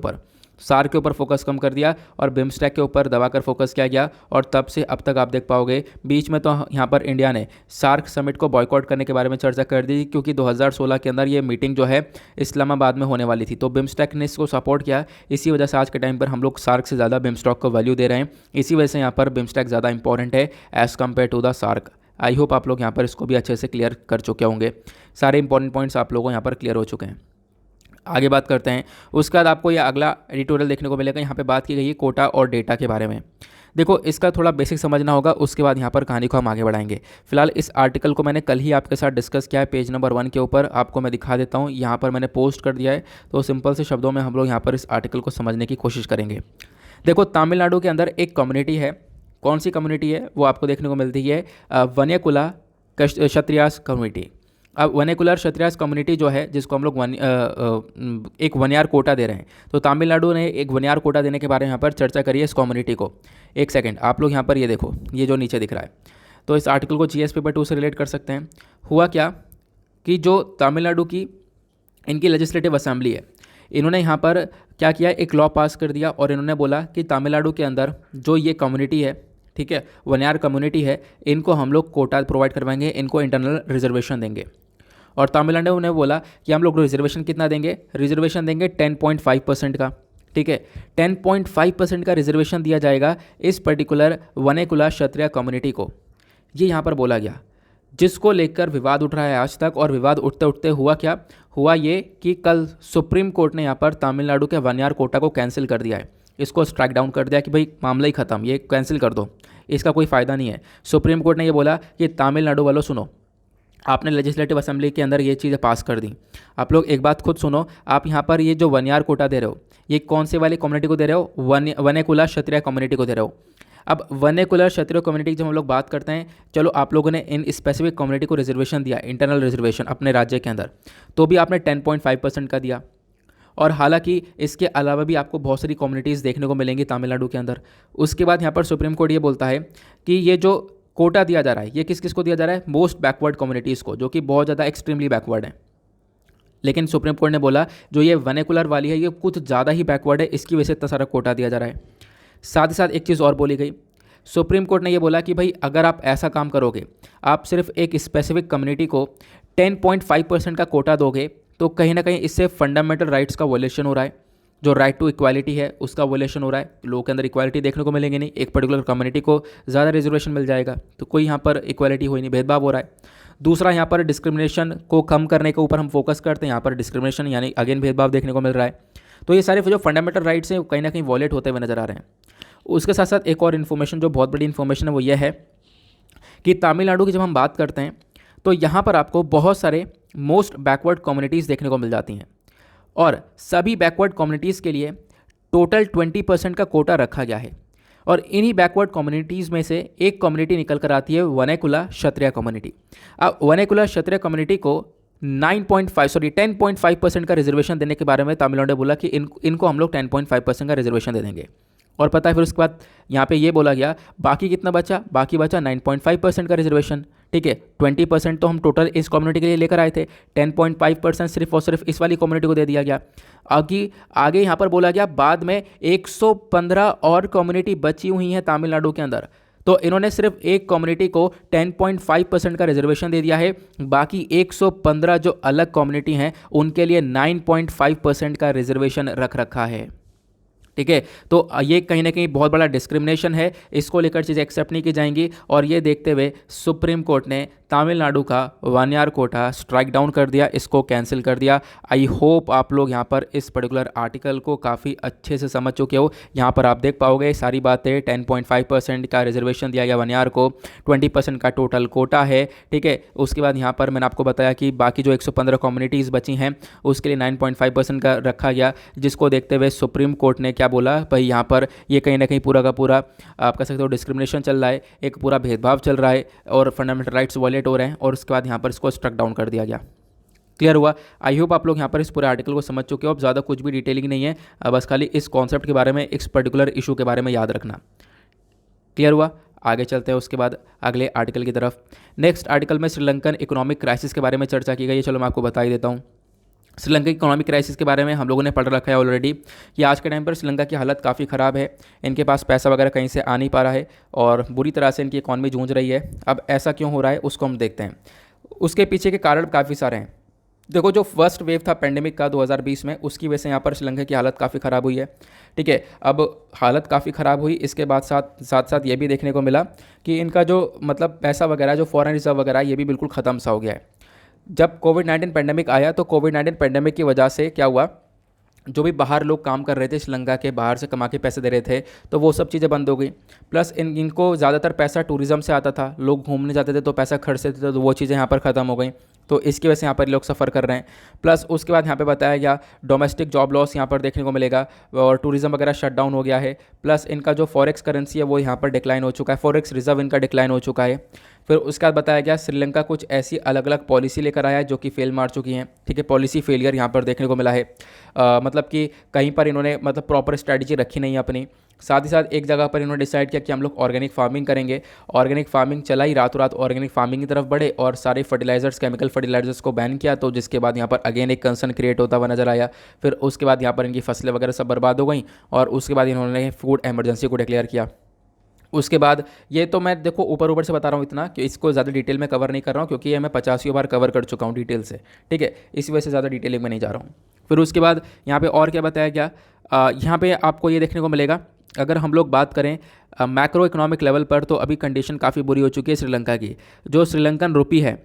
ऊपर फोकस कम कर दिया और बिम्स्टेक के ऊपर दबाकर फोकस किया गया। और तब से अब तक आप देख पाओगे बीच में तो यहाँ पर इंडिया ने सार्क समिट को बॉयकॉट करने के बारे में चर्चा कर दी, क्योंकि 2016 के अंदर ये मीटिंग जो है इस्लामाबाद में होने वाली थी, तो बिम्स्टेक ने इसको सपोर्ट किया। इसी वजह से आज के टाइम पर हम लोग सार्क से ज़्यादा बिम्स्टेक को वैल्यू दे रहे हैं। इसी वजह से यहाँ पर बिम्स्टेक ज़्यादा इंपॉर्टेंट है as compare to the SAARC. I hope आप लोग यहाँ पर इसको भी अच्छे से क्लियर कर चुके होंगे। सारे इंपॉर्टेंट पॉइंट्स आप लोगों को यहाँ पर क्लियर हो चुके हैं। आगे बात करते हैं। उसके बाद आपको ये अगला एडिटोरियल देखने को मिलेगा। यहाँ पे बात की गई है कोटा और डेटा के बारे में। देखो, इसका थोड़ा बेसिक समझना होगा, उसके बाद यहाँ पर कहानी को हम आगे बढ़ाएंगे। फिलहाल इस आर्टिकल को मैंने कल ही आपके साथ डिस्कस किया है, पेज नंबर 1 के ऊपर आपको मैं दिखा देता हूँ। यहाँ पर मैंने पोस्ट कर दिया है, तो सिंपल से शब्दों में हम लोग यहाँ पर इस आर्टिकल को समझने की कोशिश करेंगे। देखो, तमिलनाडु के अंदर एक कम्युनिटी है। कौन सी कम्युनिटी है वो आपको देखने को मिलती है? वन्यकुला क्षत्रियास कम्युनिटी। अब वनेकुलर क्षत्रियास कम्युनिटी जो है, जिसको हम लोग एक वनयार कोटा दे रहे हैं, तो तमिलनाडु ने एक वनयार कोटा देने के बारे में यहाँ पर चर्चा करी है इस कम्युनिटी को। एक सेकंड, आप लोग यहाँ पर ये देखो, ये जो नीचे दिख रहा है, तो इस आर्टिकल को जीएस पेपर 2 से रिलेट कर सकते हैं। हुआ क्या कि जो तमिलनाडु की इनकी लेजिस्लेटिव असेंबली है, इन्होंने यहाँ पर क्या किया, एक लॉ पास कर दिया और इन्होंने बोला कि तमिलनाडु के अंदर जो ये कम्युनिटी है, ठीक है, वनयार कम्युनिटी है, इनको हम लोग कोटा प्रोवाइड करवाएंगे, इनको इंटरनल रिजर्वेशन देंगे। और तमिलनाडु ने बोला कि हम लोग रिजर्वेशन कितना देंगे? रिजर्वेशन देंगे 10.5% का। ठीक है, 10.5% का रिजर्वेशन दिया जाएगा इस पर्टिकुलर वनेकुला क्षत्रिय कम्युनिटी को। ये यहाँ पर बोला गया, जिसको लेकर विवाद उठ रहा है आज तक। और विवाद उठते उठते हुआ क्या हुआ, ये कि कल सुप्रीम कोर्ट ने यहाँ पर तमिलनाडु के वनयार कोटा को कैंसिल कर दिया है। इसको स्ट्राइक डाउन कर दिया कि भाई मामला ही ख़त्म, ये कैंसिल कर दो, इसका कोई फ़ायदा नहीं है। सुप्रीम कोर्ट ने ये बोला कि तमिलनाडु वालों सुनो, आपने लेजिस्लेटिव असेंबली के अंदर ये चीज़ें पास कर दी। आप लोग एक बात खुद सुनो, आप यहाँ पर ये जो वनयार कोटा दे रहे हो, ये कौन से वाली कम्युनिटी को दे रहे हो? वनेकुला क्षत्रिय कम्युनिटी को दे रहे हो। अब वनेकुलर क्षत्रिय कम्युनिटी की जब हम लोग बात करते हैं, चलो आप लोगों ने इन स्पेसिफिक कम्युनिटी को रिजर्वेशन दिया, इंटरनल रिजर्वेशन अपने राज्य के अंदर, तो भी आपने 10.5% का दिया। और हालांकि इसके अलावा भी आपको बहुत सारी कम्युनिटीज़ देखने को मिलेंगी तमिलनाडु के अंदर। उसके बाद यहाँ पर सुप्रीम कोर्ट ये बोलता है कि ये जो कोटा दिया जा रहा है, ये किस किस को दिया जा रहा है? मोस्ट बैकवर्ड कम्युनिटीज़ को, जो कि बहुत ज़्यादा एक्सट्रीमली बैकवर्ड है। लेकिन सुप्रीम कोर्ट ने बोला जो ये वनेकुलर वाली है, ये कुछ ज़्यादा ही बैकवर्ड है, इसकी वजह से इतना सारा कोटा दिया जा रहा है। साथ ही साथ एक चीज़ और बोली गई, सुप्रीम कोर्ट ने ये बोला कि भाई अगर आप ऐसा काम करोगे, आप सिर्फ एक स्पेसिफिक कम्युनिटी को 10.5% का कोटा दोगे, तो कहीं ना कहीं इससे फंडामेंटल राइट्स का वॉयलेशन हो रहा है। जो राइट टू इक्वालिटी है उसका वॉयलेशन हो रहा है। लोगों के अंदर इक्वालिटी देखने को मिलेंगे नहीं, एक पर्टिकुलर कम्युनिटी को ज़्यादा रिजर्वेशन मिल जाएगा, तो कोई यहाँ पर इक्वालिटी हो ही नहीं, भेदभाव हो रहा है। दूसरा, यहाँ पर डिस्क्रिमिनेशन को कम करने के ऊपर हम फोकस करते हैं, यहाँ पर डिस्क्रिमिनेशन यानी अगेन भेदभाव देखने को मिल रहा है। तो ये सारे जो फंडामेंटल राइट्स हैं कहीं ना कहीं वॉलेट होते हुए नजर आ रहे हैं। उसके साथ साथ एक और इन्फॉर्मेशन जो बहुत बड़ी इन्फॉर्मेशन है वो ये है कि तमिलनाडु की जब हम बात करते हैं, तो यहाँ पर आपको बहुत सारे मोस्ट बैकवर्ड कम्युनिटीज़ देखने को मिल जाती हैं। और सभी बैकवर्ड कम्युनिटीज़ के लिए टोटल 20% का कोटा रखा गया है। और इन्हीं बैकवर्ड कम्युनिटीज़ में से एक कम्युनिटी निकल कर आती है वनेकुला क्षत्रिय कम्युनिटी। अब वनेकुला क्षत्रिय कम्युनिटी को 10.5% का रिजर्वेशन देने के बारे में तमिलनाडु ने बोला कि इनको हम लोग 10.5% का रिजर्वेशन दे देंगे। और पता है फिर उसके बाद यहाँ पे ये बोला गया बाकी कितना बचा? बाकी बचा 9.5% का रिजर्वेशन। ठीक है, 20% तो हम टोटल इस कम्युनिटी के लिए लेकर आए थे, 10.5% सिर्फ और सिर्फ इस वाली कम्युनिटी को दे दिया गया। आगे यहाँ पर बोला गया बाद में 115 और कम्युनिटी बची हुई हैं तमिलनाडु के अंदर, तो इन्होंने सिर्फ एक कम्युनिटी को 10.5% का रिजर्वेशन दे दिया है। बाकी 115 जो अलग कम्युनिटी हैं उनके लिए 9.5% का रिजर्वेशन रख रखा है। ठीक है, तो ये कहीं ना कहीं बहुत बड़ा डिस्क्रिमिनेशन है, इसको लेकर चीज़ें एक्सेप्ट नहीं की जाएंगी। और ये देखते हुए सुप्रीम कोर्ट ने तमिलनाडु का वानियार कोटा स्ट्राइक डाउन कर दिया, इसको कैंसिल कर दिया। आई होप आप लोग यहाँ पर इस पर्टिकुलर आर्टिकल को काफ़ी अच्छे से समझ चुके हो। यहाँ पर आप देख पाओगे सारी बातें, 10.5% का रिजर्वेशन दिया गया वानियार को, 20% का टोटल कोटा है, ठीक है। उसके बाद यहाँ पर मैंने आपको बताया कि बाकी जो 115 कम्युनिटीज़ बची हैं उसके लिए 9.5% का रखा गया, जिसको देखते हुए सुप्रीम कोर्ट ने क्या बोला भाई, यहाँ पर ये कहीं ना कहीं पूरा का पूरा आप कह सकते हो डिस्क्रिमिनेशन चल रहा है, एक पूरा भेदभाव चल रहा है और फंडामेंटल राइट्स वायलेट हो रहे हैं, और उसके बाद यहाँ पर इसको स्ट्रक डाउन कर दिया गया। क्लियर हुआ? आई होप आप लोग यहाँ पर इस पूरे आर्टिकल को समझ चुके हो। अब ज़्यादा कुछ भी डिटेलिंग नहीं है, बस खाली इस कॉन्सेप्ट के बारे में, इस पर्टिकुलर इशू के बारे में याद रखना। क्लियर हुआ? आगे चलते हैं उसके बाद अगले आर्टिकल की तरफ। नेक्स्ट आर्टिकल में श्रीलंकन इकोनॉमिक क्राइसिस के बारे में चर्चा की गई है। चलो मैं आपको बता ही देता हूँ। श्रीलंका की इकोनॉमिक क्राइसिस के बारे में हम लोगों ने पढ़ रखा है ऑलरेडी कि आज के टाइम पर श्रीलंका की हालत काफ़ी ख़राब है, इनके पास पैसा वगैरह कहीं से आ नहीं पा रहा है और बुरी तरह से इनकी इकॉनमी जूझ रही है। अब ऐसा क्यों हो रहा है उसको हम देखते हैं। उसके पीछे के कारण काफ़ी सारे हैं। देखो, जो फर्स्ट वेव था पेंडेमिक का 2020 में, उसकी वजह से यहाँ पर श्रीलंका की हालत काफ़ी ख़राब हुई है, ठीक है। अब हालत काफ़ी ख़राब हुई, इसके बाद साथ ये भी देखने को मिला कि इनका जो मतलब पैसा वगैरह, जो फॉरेन रिजर्व वगैरह, ये भी बिल्कुल ख़त्म सा हो गया है। जब कोविड-19 पेंडेमिक आया तो कोविड-19 पेंडेमिक की वजह से क्या हुआ, जो भी बाहर लोग काम कर रहे थे, श्रीलंका के बाहर से कमा के पैसे दे रहे थे, तो वो सब चीज़ें बंद हो गई। प्लस इनको ज़्यादातर पैसा टूरिज़्म से आता था, लोग घूमने जाते थे तो पैसा खर्चते थे, तो वो चीज़ें यहाँ पर ख़त्म हो गई, तो इसकी वजह से यहाँ पर लोग सफ़र कर रहे हैं। प्लस उसके बाद यहाँ पे बताया गया डोमेस्टिक जॉब लॉस यहाँ पर देखने को मिलेगा और टूरिज़्म वगैरह शट डाउन हो गया है। प्लस इनका जो फॉरेक्स करेंसी है वो यहाँ पर डिक्लाइन हो चुका है, फॉरेक्स रिजर्व इनका डिक्लाइन हो चुका है। फिर उसके बाद बताया गया श्रीलंका कुछ ऐसी अलग अलग पॉलिसी लेकर आया है जो कि फेल मार चुकी हैं, ठीक है। पॉलिसी फेलियर यहाँ पर देखने को मिला है, मतलब कि कहीं पर इन्होंने मतलब प्रॉपर स्ट्रैटेजी रखी नहीं है अपनी। साथ ही साथ एक जगह पर इन्होंने डिसाइड किया कि हम लोग ऑर्गेनिक फार्मिंग करेंगे, ऑर्गेनिक फार्मिंग चला ही, रातों रात ऑर्गेनिक फार्मिंग की तरफ बढ़े और सारे फर्टिलाइजर्स, केमिकल फर्टिलाइजर्स को बैन किया, तो जिसके बाद यहाँ पर अगेन एक कंसर्न क्रिएट होता हुआ नजर आया। फिर उसके बाद यहाँ पर इनकी फसलें वगैरह सब बर्बाद हो गई और उसके बाद इन्होंने फूड एमरजेंसी को डिक्लेयर किया। उसके बाद ये तो मैं देखो ऊपर से बता रहा हूँ इतना कि इसको ज़्यादा डिटेल में कवर नहीं कर रहा हूँ, क्योंकि ये मैं 50 बार कवर कर चुका हूँ डिटेल से, ठीक है। इस वजह से ज़्यादा डिटेलिंग में नहीं जा रहा हूँ। फिर उसके बाद यहाँ पे और क्या बताया गया, यहाँ पे आपको ये देखने को मिलेगा, अगर हम लोग बात करें मैक्रो इकोनॉमिक लेवल पर, तो अभी कंडीशन काफ़ी बुरी हो चुकी है श्रीलंका की। जो श्रीलंकन रुपी है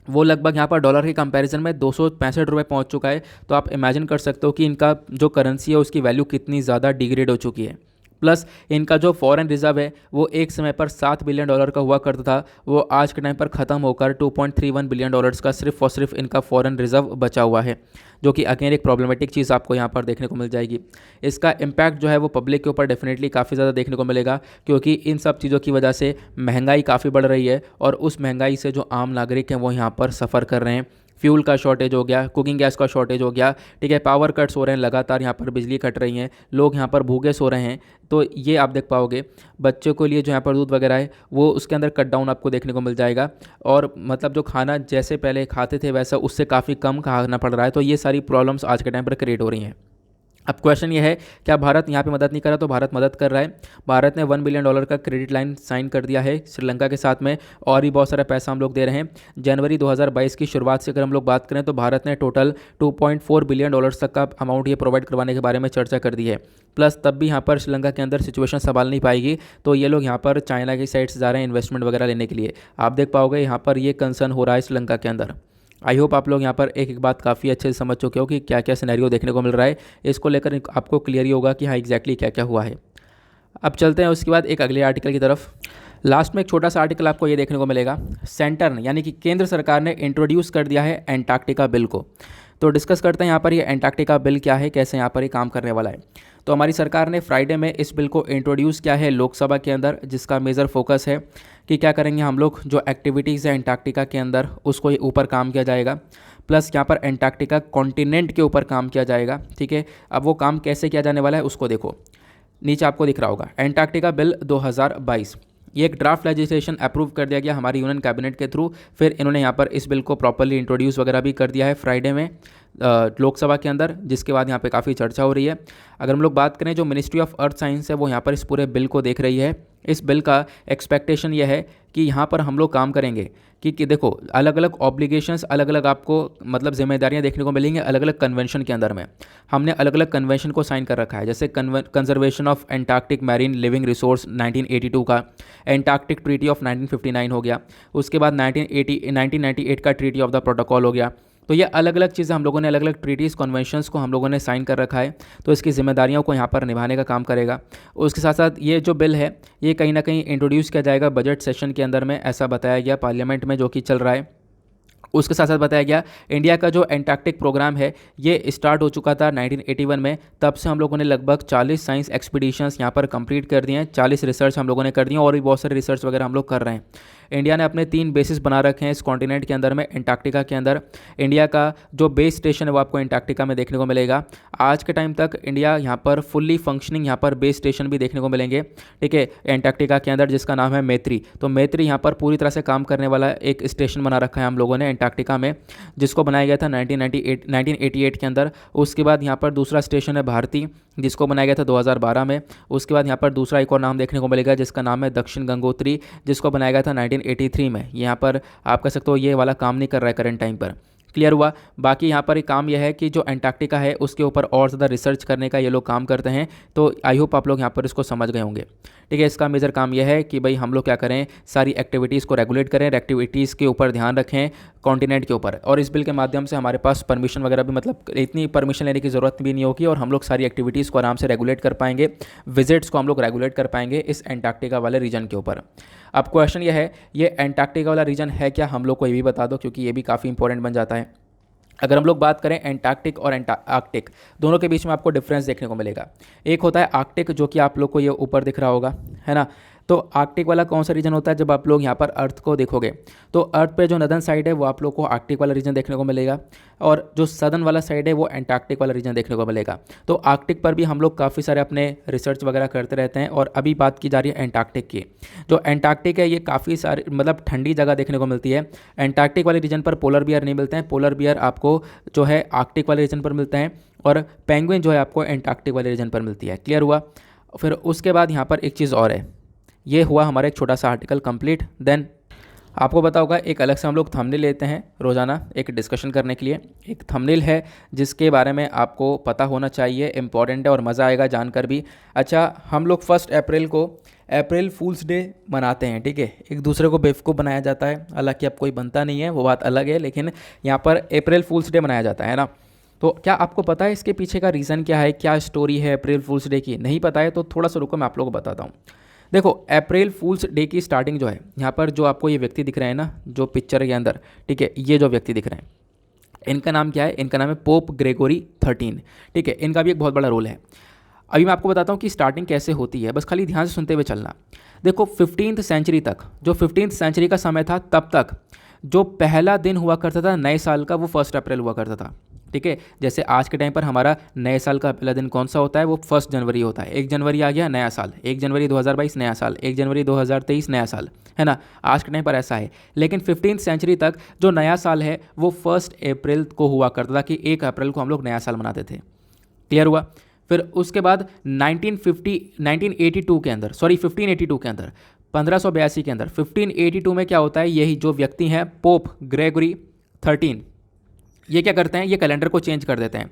वो लगभग यहाँ पर डॉलर के कंपैरिजन में 265 रुपये पहुँच चुका है। तो आप इमेजिन कर सकते हो कि इनका जो करेंसी है उसकी वैल्यू कितनी ज़्यादा डिग्रेड हो चुकी है। प्लस इनका जो फॉरेन रिजर्व है वो एक समय पर $7 बिलियन का हुआ करता था, वो आज के टाइम पर ख़त्म होकर $2.31 बिलियन का सिर्फ और सिर्फ इनका फॉरेन रिजर्व बचा हुआ है, जो कि अगेन एक प्रॉब्लमेटिक चीज़ आपको यहाँ पर देखने को मिल जाएगी। इसका इम्पैक्ट जो है वो पब्लिक के ऊपर डेफिनेटली काफ़ी ज़्यादा देखने को मिलेगा, क्योंकि इन सब चीज़ों की वजह से महंगाई काफ़ी बढ़ रही है और उस महंगाई से जो आम नागरिक हैं वो यहाँ पर सफ़र कर रहे हैं। फ्यूल का शॉर्टेज हो गया, कुकिंग गैस का शॉर्टेज हो गया, ठीक है। पावर कट्स हो रहे हैं, लगातार यहाँ पर बिजली कट रही हैं, लोग यहाँ पर भूखे सो रहे हैं। तो ये आप देख पाओगे, बच्चों के लिए जो यहाँ पर दूध वगैरह है वो उसके अंदर कट डाउन आपको देखने को मिल जाएगा, और मतलब जो खाना जैसे पहले खाते थे वैसा उससे काफ़ी कम खाना पड़ रहा है। तो ये सारी प्रॉब्लम्स आज के टाइम पर क्रिएट हो रही हैं। अब क्वेश्चन ये है, क्या भारत यहाँ पे मदद नहीं कर रहा? तो भारत मदद कर रहा है। भारत ने $1 बिलियन का क्रेडिट लाइन साइन कर दिया है श्रीलंका के साथ में, और भी बहुत सारा पैसा हम लोग दे रहे हैं। जनवरी 2022 की शुरुआत से अगर हम लोग बात करें तो भारत ने टोटल $2.4 बिलियन तक का अमाउंट ये प्रोवाइड करवाने के बारे में चर्चा कर दी है। प्लस तब भी यहाँ पर श्रीलंका के अंदर सिचुएशन संभाल नहीं पाएगी, तो ये लोग यहाँ पर चाइना की साइड से जा रहे हैं इन्वेस्टमेंट वगैरह लेने के लिए। आप देख पाओगे यहाँ पर ये कंसर्न हो रहा है श्रीलंका के अंदर। आई होप आप लोग यहाँ पर एक एक बात काफ़ी अच्छे से समझ चुके हो कि क्या क्या सिनेरियो देखने को मिल रहा है। इसको लेकर आपको क्लियर ही होगा कि हाँ एग्जैक्टली क्या क्या हुआ है। अब चलते हैं उसके बाद एक अगले आर्टिकल की तरफ। लास्ट में एक छोटा सा आर्टिकल आपको ये देखने को मिलेगा, सेंटर ने यानी कि केंद्र सरकार ने इंट्रोड्यूस कर दिया है एंटार्क्टिका बिल को। तो डिस्कस करते हैं यहाँ पर ये एंटार्क्टिका बिल क्या है, कैसे यहाँ पर ये काम करने वाला है। तो हमारी सरकार ने फ्राइडे में इस बिल को इंट्रोड्यूस किया है लोकसभा के अंदर, जिसका मेजर फोकस है कि क्या करेंगे हम लोग, जो एक्टिविटीज़ है एंटार्क्टिका के अंदर उसको ऊपर काम किया जाएगा। प्लस यहाँ पर एंटार्क्टिका कॉन्टिनेंट के ऊपर काम किया जाएगा, ठीक है। अब वो काम कैसे किया जाने वाला है उसको देखो, नीचे आपको दिख रहा होगा एंटार्क्टिका बिल 2022। ये एक ड्राफ्ट लेजिस्लेशन अप्रूव कर दिया गया हमारी यूनियन कैबिनेट के थ्रू। फिर इन्होंने यहाँ पर इस बिल को प्रॉपर्ली इंट्रोड्यूस वगैरह भी कर दिया है फ्राइडे में लोकसभा के अंदर, जिसके बाद यहाँ पे काफ़ी चर्चा हो रही है। अगर हम लोग बात करें, जो मिनिस्ट्री ऑफ अर्थ साइंस है वो यहाँ पर इस पूरे बिल को देख रही है, इस बिल का एक्सपेक्टेशन यह है कि यहाँ पर हम लोग काम करेंगे कि देखो अलग अलग ऑब्लिगेशंस, अलग अलग आपको मतलब जिम्मेदारियाँ देखने को मिलेंगी अलग अलग कन्वेंशन के अंदर में। हमने अलग अलग कन्वेंशन को साइन कर रखा है, जैसे conservation of Antarctic marine living resource 1982 का, एंटार्क्टिक ट्रीटी ऑफ 1959 हो गया, उसके बाद 1998 का ट्रीटी ऑफ द प्रोटोकॉल हो गया। तो ये अलग अलग चीज़ें हम लोगों ने, अलग अलग ट्रीटीज़ कन्वेंशंस को हम लोगों ने साइन कर रखा है, तो इसकी जिम्मेदारियों को यहाँ पर निभाने का काम करेगा। उसके साथ साथ ये जो बिल है ये कहीं ना कहीं इंट्रोड्यूस किया जाएगा बजट सेशन के अंदर में, ऐसा बताया गया पार्लियामेंट में जो कि चल रहा है। उसके साथ साथ बताया गया इंडिया का जो एंटार्क्टिक प्रोग्राम है ये स्टार्ट हो चुका था 1981 में, तब से हम लोगों ने लगभग 40 साइंस एक्सपीडिशंस यहाँ पर कंप्लीट कर दिए हैं, 40 रिसर्च हम लोगों ने कर दी हैं और भी बहुत सारे रिसर्च वगैरह हम लोग कर रहे हैं। इंडिया ने अपने 3 बेसिस बना रखे हैं इस कॉन्टिनेंट के अंदर में, एंटार्क्टिका के अंदर। इंडिया का जो बेस स्टेशन है वो आपको एंटार्क्टिका में देखने को मिलेगा। आज के टाइम तक इंडिया यहाँ पर फुल्ली फंक्शनिंग यहाँ पर बेस स्टेशन भी देखने को मिलेंगे, ठीक है, एंटार्क्टिका के अंदर, जिसका नाम है मैत्री। तो मैत्री यहाँ पर पूरी तरह से काम करने वाला एक स्टेशन बना रखा है हम लोगों ने एंटार्क्टिका में, जिसको बनाया गया था 1988 के अंदर। उसके बाद यहाँ पर दूसरा स्टेशन है भारती, जिसको बनाया गया था 2012 में। उसके बाद यहाँ पर दूसरा एक और नाम देखने को मिलेगा जिसका नाम है दक्षिण गंगोत्री, जिसको बनाया गया था 1983 में। यहाँ पर आप कह सकते हो ये वाला काम नहीं कर रहा है करंट टाइम पर। क्लियर हुआ। बाकी यहाँ पर एक काम यह है कि जो एंटार्क्टिका है उसके ऊपर और ज़्यादा रिसर्च करने का ये लोग काम करते हैं, तो आई होप आप लोग यहाँ पर इसको समझ गए होंगे। ठीक है, इसका मेजर काम यह है कि भाई हम लोग क्या करें, सारी एक्टिविटीज़ को रेगुलेट करें, एक्टिविटीज़ के ऊपर ध्यान रखें कॉन्टिनेंट के ऊपर। और इस बिल के माध्यम से हमारे पास परमिशन वगैरह भी, मतलब इतनी परमिशन लेने की ज़रूरत भी नहीं होगी और हम लोग सारी एक्टिविटीज़ को आराम से रेगुलेट कर पाएंगे, विजिट्स को हम लोग रेगुलेट कर पाएंगे इस एंटार्क्टिका वाले रीजन के ऊपर। अब क्वेश्चन ये है, ये एंटार्क्टिका वाला रीजन है क्या, हम लोग को ये भी बता दो, क्योंकि ये भी काफ़ी इंपॉर्टेंट बन जाता है। अगर हम लोग बात करें एंटार्क्टिक और आर्कटिक, दोनों के बीच में आपको डिफरेंस देखने को मिलेगा। एक होता है आर्कटिक, जो कि आप लोग को ये ऊपर दिख रहा होगा, है ना। तो आर्कटिक वाला कौन सा रीजन होता है, जब आप लोग यहाँ पर अर्थ को देखोगे तो अर्थ पे जो नदर्न साइड है वो आप लोग को आर्कटिक वाला रीजन देखने को मिलेगा, और जो सदर्न वाला साइड है वो एंटार्क्टिक वाला रीजन देखने को मिलेगा। तो आर्कटिक पर भी हम लोग काफ़ी सारे अपने रिसर्च वगैरह करते रहते हैं। और अभी बात की जा रही है एंटार्क्टिक की। जो एंटार्क्टिक है ये काफ़ी सारी मतलब ठंडी जगह देखने को मिलती है। एंटार्क्टिक वाले रीजन पर पोलर बियर नहीं मिलते हैं, पोलर बियर आपको जो है आर्कटिक वाले रीजन पर मिलते हैं, और पेंगुइन जो है आपको एंटार्क्टिक वाले रीजन पर मिलती है। क्लियर हुआ। फिर उसके बाद यहाँ पर एक चीज़ और है, ये हुआ हमारा एक छोटा सा आर्टिकल कंप्लीट। देन आपको पता होगा एक अलग से हम लोग थंबनेल लेते हैं रोज़ाना एक डिस्कशन करने के लिए। एक थंबनेल है जिसके बारे में आपको पता होना चाहिए, इंपॉर्टेंट है और मज़ा आएगा जानकर भी। अच्छा, हम लोग 1 अप्रैल को अप्रैल फूल्स डे मनाते हैं, ठीक है, एक दूसरे को बेवकूफ़ बनाया जाता है, हालांकि अब कोई बनता नहीं है, वो बात अलग है, लेकिन यहाँ पर अप्रैल फूल्स डे मनाया जाता है ना। तो क्या आपको पता है इसके पीछे का रीज़न क्या है, क्या स्टोरी है अप्रैल फूल्स डे की? नहीं पता है तो थोड़ा सा रुको, मैं आप लोगों को बताता हूँ। देखो, अप्रैल फूल्स डे की स्टार्टिंग जो है, यहाँ पर जो आपको ये व्यक्ति दिख रहे हैं ना, जो पिक्चर के अंदर, ठीक है, ये जो व्यक्ति दिख रहे हैं, इनका नाम क्या है? इनका नाम है पोप ग्रेगोरी 13, ठीक है। इनका भी एक बहुत बड़ा रोल है। अभी मैं आपको बताता हूँ कि स्टार्टिंग कैसे होती है, बस खाली ध्यान से सुनते हुए चलना। देखो 15th सेंचुरी तक, जो 15th सेंचुरी का समय था, तब तक जो पहला दिन हुआ करता था नए साल का, वो 1 अप्रैल हुआ करता था, ठीक है। जैसे आज के टाइम पर हमारा नए साल का पहला दिन कौन सा होता है, वो 1 जनवरी होता है। 1 जनवरी आ गया नया साल, 1 जनवरी 2022 नया साल, 1 जनवरी 2023 नया साल, है ना। आज के टाइम पर ऐसा है, लेकिन 15th सेंचुरी तक जो नया साल है वो 1 अप्रैल को हुआ करता था, कि 1 अप्रैल को हम लोग नया साल मनाते थे। क्लियर हुआ। फिर उसके बाद 1982 के अंदर, सॉरी 1582 के अंदर, 1582 के अंदर, 1582 में क्या होता है, यही जो व्यक्ति हैं पोप ग्रेगोरी 13, ये क्या करते हैं, ये कैलेंडर को चेंज कर देते हैं।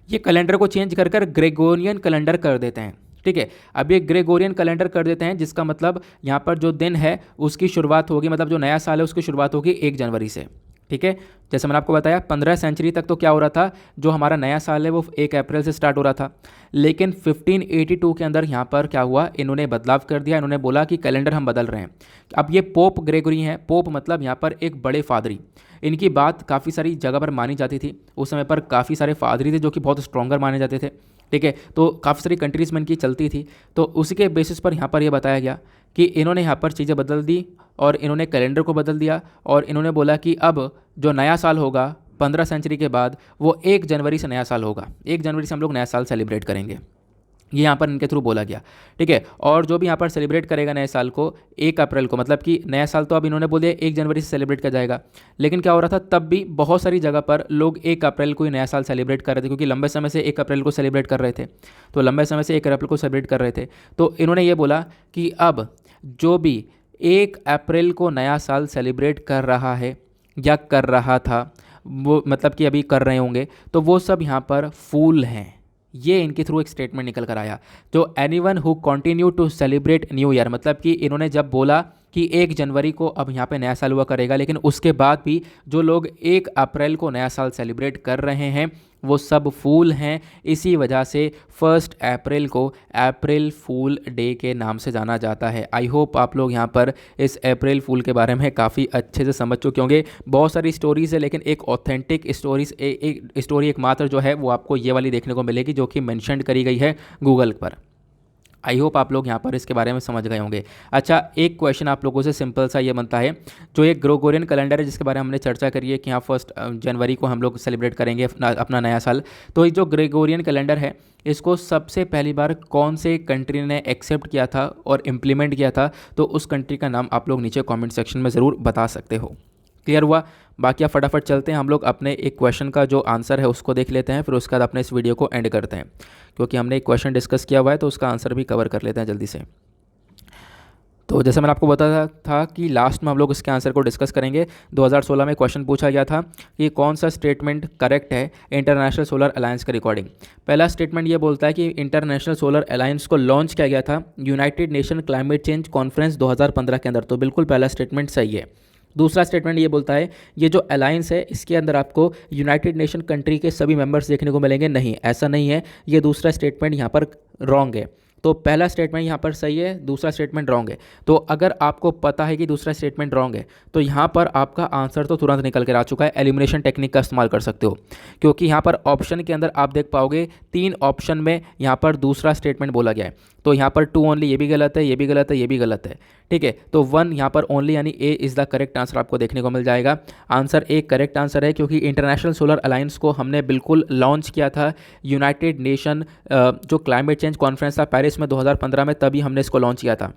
ये कैलेंडर को चेंज कर कर ग्रेगोरियन कैलेंडर कर देते हैं, ठीक है। अब ये ग्रेगोरियन कैलेंडर कर देते हैं, जिसका मतलब यहाँ पर जो दिन है उसकी शुरुआत होगी, मतलब जो नया साल है उसकी शुरुआत होगी 1 जनवरी से, ठीक है। जैसे मैंने आपको बताया 15 सेंचुरी तक तो क्या हो रहा था, जो हमारा नया साल है वो 1 अप्रैल से स्टार्ट हो रहा था। लेकिन 1582 के अंदर यहाँ पर क्या हुआ, इन्होंने बदलाव कर दिया, इन्होंने बोला कि कैलेंडर हम बदल रहे हैं। अब ये पोप ग्रेगोरी हैं, पोप मतलब यहाँ पर एक बड़े फादरी, इनकी बात काफ़ी सारी जगह पर मानी जाती थी। उस समय पर काफ़ी सारे फादरी थे जो कि बहुत स्ट्रॉन्गर माने जाते थे, ठीक है। तो काफ़ी सारी कंट्रीज़ में इनकी चलती थी। तो उसी के बेसिस पर यहाँ पर यह बताया गया कि इन्होंने यहाँ पर चीज़ें बदल दी और इन्होंने कैलेंडर को बदल दिया, और इन्होंने बोला कि अब जो नया साल होगा 15 सेंचुरी के बाद, वो 1 जनवरी से नया साल होगा। 1 जनवरी से हम लोग नया साल सेलिब्रेट करेंगे, ये यहाँ पर इनके थ्रू बोला गया, ठीक है। और जो भी यहाँ पर सेलिब्रेट करेगा नए साल को 1 अप्रैल को, मतलब कि नया साल तो अब इन्होंने बोल दिया 1 जनवरी से सेलिब्रेट किया जाएगा, लेकिन क्या हो रहा था तब भी बहुत सारी जगह पर लोग 1 अप्रैल को ही नया साल सेलिब्रेट कर रहे थे, क्योंकि लंबे समय से 1 अप्रैल को सेलिब्रेट कर रहे थे। तो लंबे समय से 1 अप्रैल को सेलिब्रेट कर रहे थे, तो इन्होंने ये बोला कि अब जो भी 1 अप्रैल को नया साल सेलिब्रेट कर रहा है या कर रहा था, वो मतलब कि अभी कर रहे होंगे, तो वो सब यहाँ पर फूल हैं। ये इनके थ्रू एक स्टेटमेंट निकल कर आया। जो anyone who continue to celebrate new year, मतलब कि इन्होंने जब बोला कि 1 जनवरी को अब यहाँ पे नया साल हुआ करेगा, लेकिन उसके बाद भी जो लोग 1 अप्रैल को नया साल सेलिब्रेट कर रहे हैं वो सब फूल हैं। इसी वजह से 1 अप्रैल को अप्रैल फूल डे के नाम से जाना जाता है। आई होप आप लोग यहाँ पर इस अप्रैल फूल के बारे में काफ़ी अच्छे से समझ चुके होंगे। बहुत सारी स्टोरीज़ है, लेकिन एक ऑथेंटिक स्टोरीज एक स्टोरी एकमात्र जो है वो आपको ये वाली देखने को मिलेगी, जो कि मेंशन करी गई है गूगल पर। आई होप आप लोग यहाँ पर इसके बारे में समझ गए होंगे। अच्छा, एक क्वेश्चन आप लोगों से सिंपल सा ये बनता है, जो एक ग्रेगोरियन कैलेंडर है जिसके बारे में हमने चर्चा करी है कि हाँ 1 जनवरी को हम लोग सेलिब्रेट करेंगे अपना नया साल, तो ये जो ग्रेगोरियन कैलेंडर है इसको सबसे पहली बार कौन से कंट्री ने एक्सेप्ट किया था और इम्प्लीमेंट किया था, तो उस कंट्री का नाम आप लोग नीचे कॉमेंट सेक्शन में ज़रूर बता सकते हो। क्लियर हुआ? बाकी आप फटाफट चलते हैं, हम लोग अपने एक क्वेश्चन का जो आंसर है उसको देख लेते हैं, फिर उसके बाद अपने इस वीडियो को एंड करते हैं, क्योंकि हमने एक क्वेश्चन डिस्कस किया हुआ है तो उसका आंसर भी कवर कर लेते हैं जल्दी से। तो जैसे मैंने आपको बताया था कि लास्ट में हम लोग इसके आंसर को डिस्कस करेंगे। 2016 में क्वेश्चन पूछा गया था कि कौन सा स्टेटमेंट करेक्ट है इंटरनेशनल सोलर अलायंस के रिकॉर्डिंग। पहला स्टेटमेंट ये बोलता है कि इंटरनेशनल सोलर अलायंस को लॉन्च किया गया था United nation climate change conference 2015 के अंदर, तो बिल्कुल पहला स्टेटमेंट सही है। दूसरा स्टेटमेंट ये बोलता है ये जो अलायंस है इसके अंदर आपको यूनाइटेड नेशन कंट्री के सभी मेंबर्स देखने को मिलेंगे, नहीं ऐसा नहीं है, ये दूसरा स्टेटमेंट यहाँ पर रॉन्ग है। तो पहला स्टेटमेंट यहाँ पर सही है, दूसरा स्टेटमेंट रॉन्ग है। तो अगर आपको पता है कि दूसरा स्टेटमेंट रॉन्ग है तो यहाँ पर आपका आंसर तो तुरंत निकल कर आ चुका है। एलिमिनेशन टेक्निक का इस्तेमाल कर सकते हो, क्योंकि यहाँ पर ऑप्शन के अंदर आप देख पाओगे 3 ऑप्शन में यहाँ पर दूसरा स्टेटमेंट बोला गया है, तो यहाँ पर 2 ओनली, ये भी गलत है, ये भी गलत है, ये भी गलत है। ठीक है, तो 1 यहाँ पर ओनली यानी A is the correct answer आपको देखने को मिल जाएगा। आंसर ए करेक्ट आंसर है, क्योंकि इंटरनेशनल सोलर अलायंस को हमने बिल्कुल लॉन्च किया था यूनाइटेड नेशन जो क्लाइमेट चेंज कॉन्फ्रेंस था पेरिस में 2015 में, तभी हमने इसको लॉन्च किया था।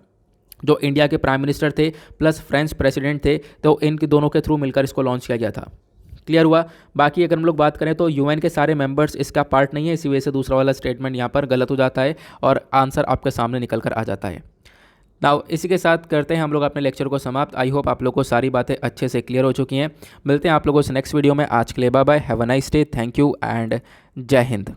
जो इंडिया के प्राइम मिनिस्टर थे प्लस फ्रेंच प्रेसिडेंट थे, तो इन दोनों के थ्रू मिलकर इसको लॉन्च किया गया था। क्लियर हुआ? बाकी अगर हम लोग बात करें तो यूएन के सारे मेंबर्स इसका पार्ट नहीं है, इसी वजह से दूसरा वाला स्टेटमेंट यहाँ पर गलत हो जाता है और आंसर आपके सामने निकल कर आ जाता है। नाउ इसी के साथ करते हैं हम लोग अपने लेक्चर को समाप्त। आई होप आप लोग को सारी बातें अच्छे से क्लियर हो चुकी हैं। मिलते हैं आप लोगों से नेक्स्ट वीडियो में। आज के लिए bye bye, have a nice day, thank you and जय हिंद।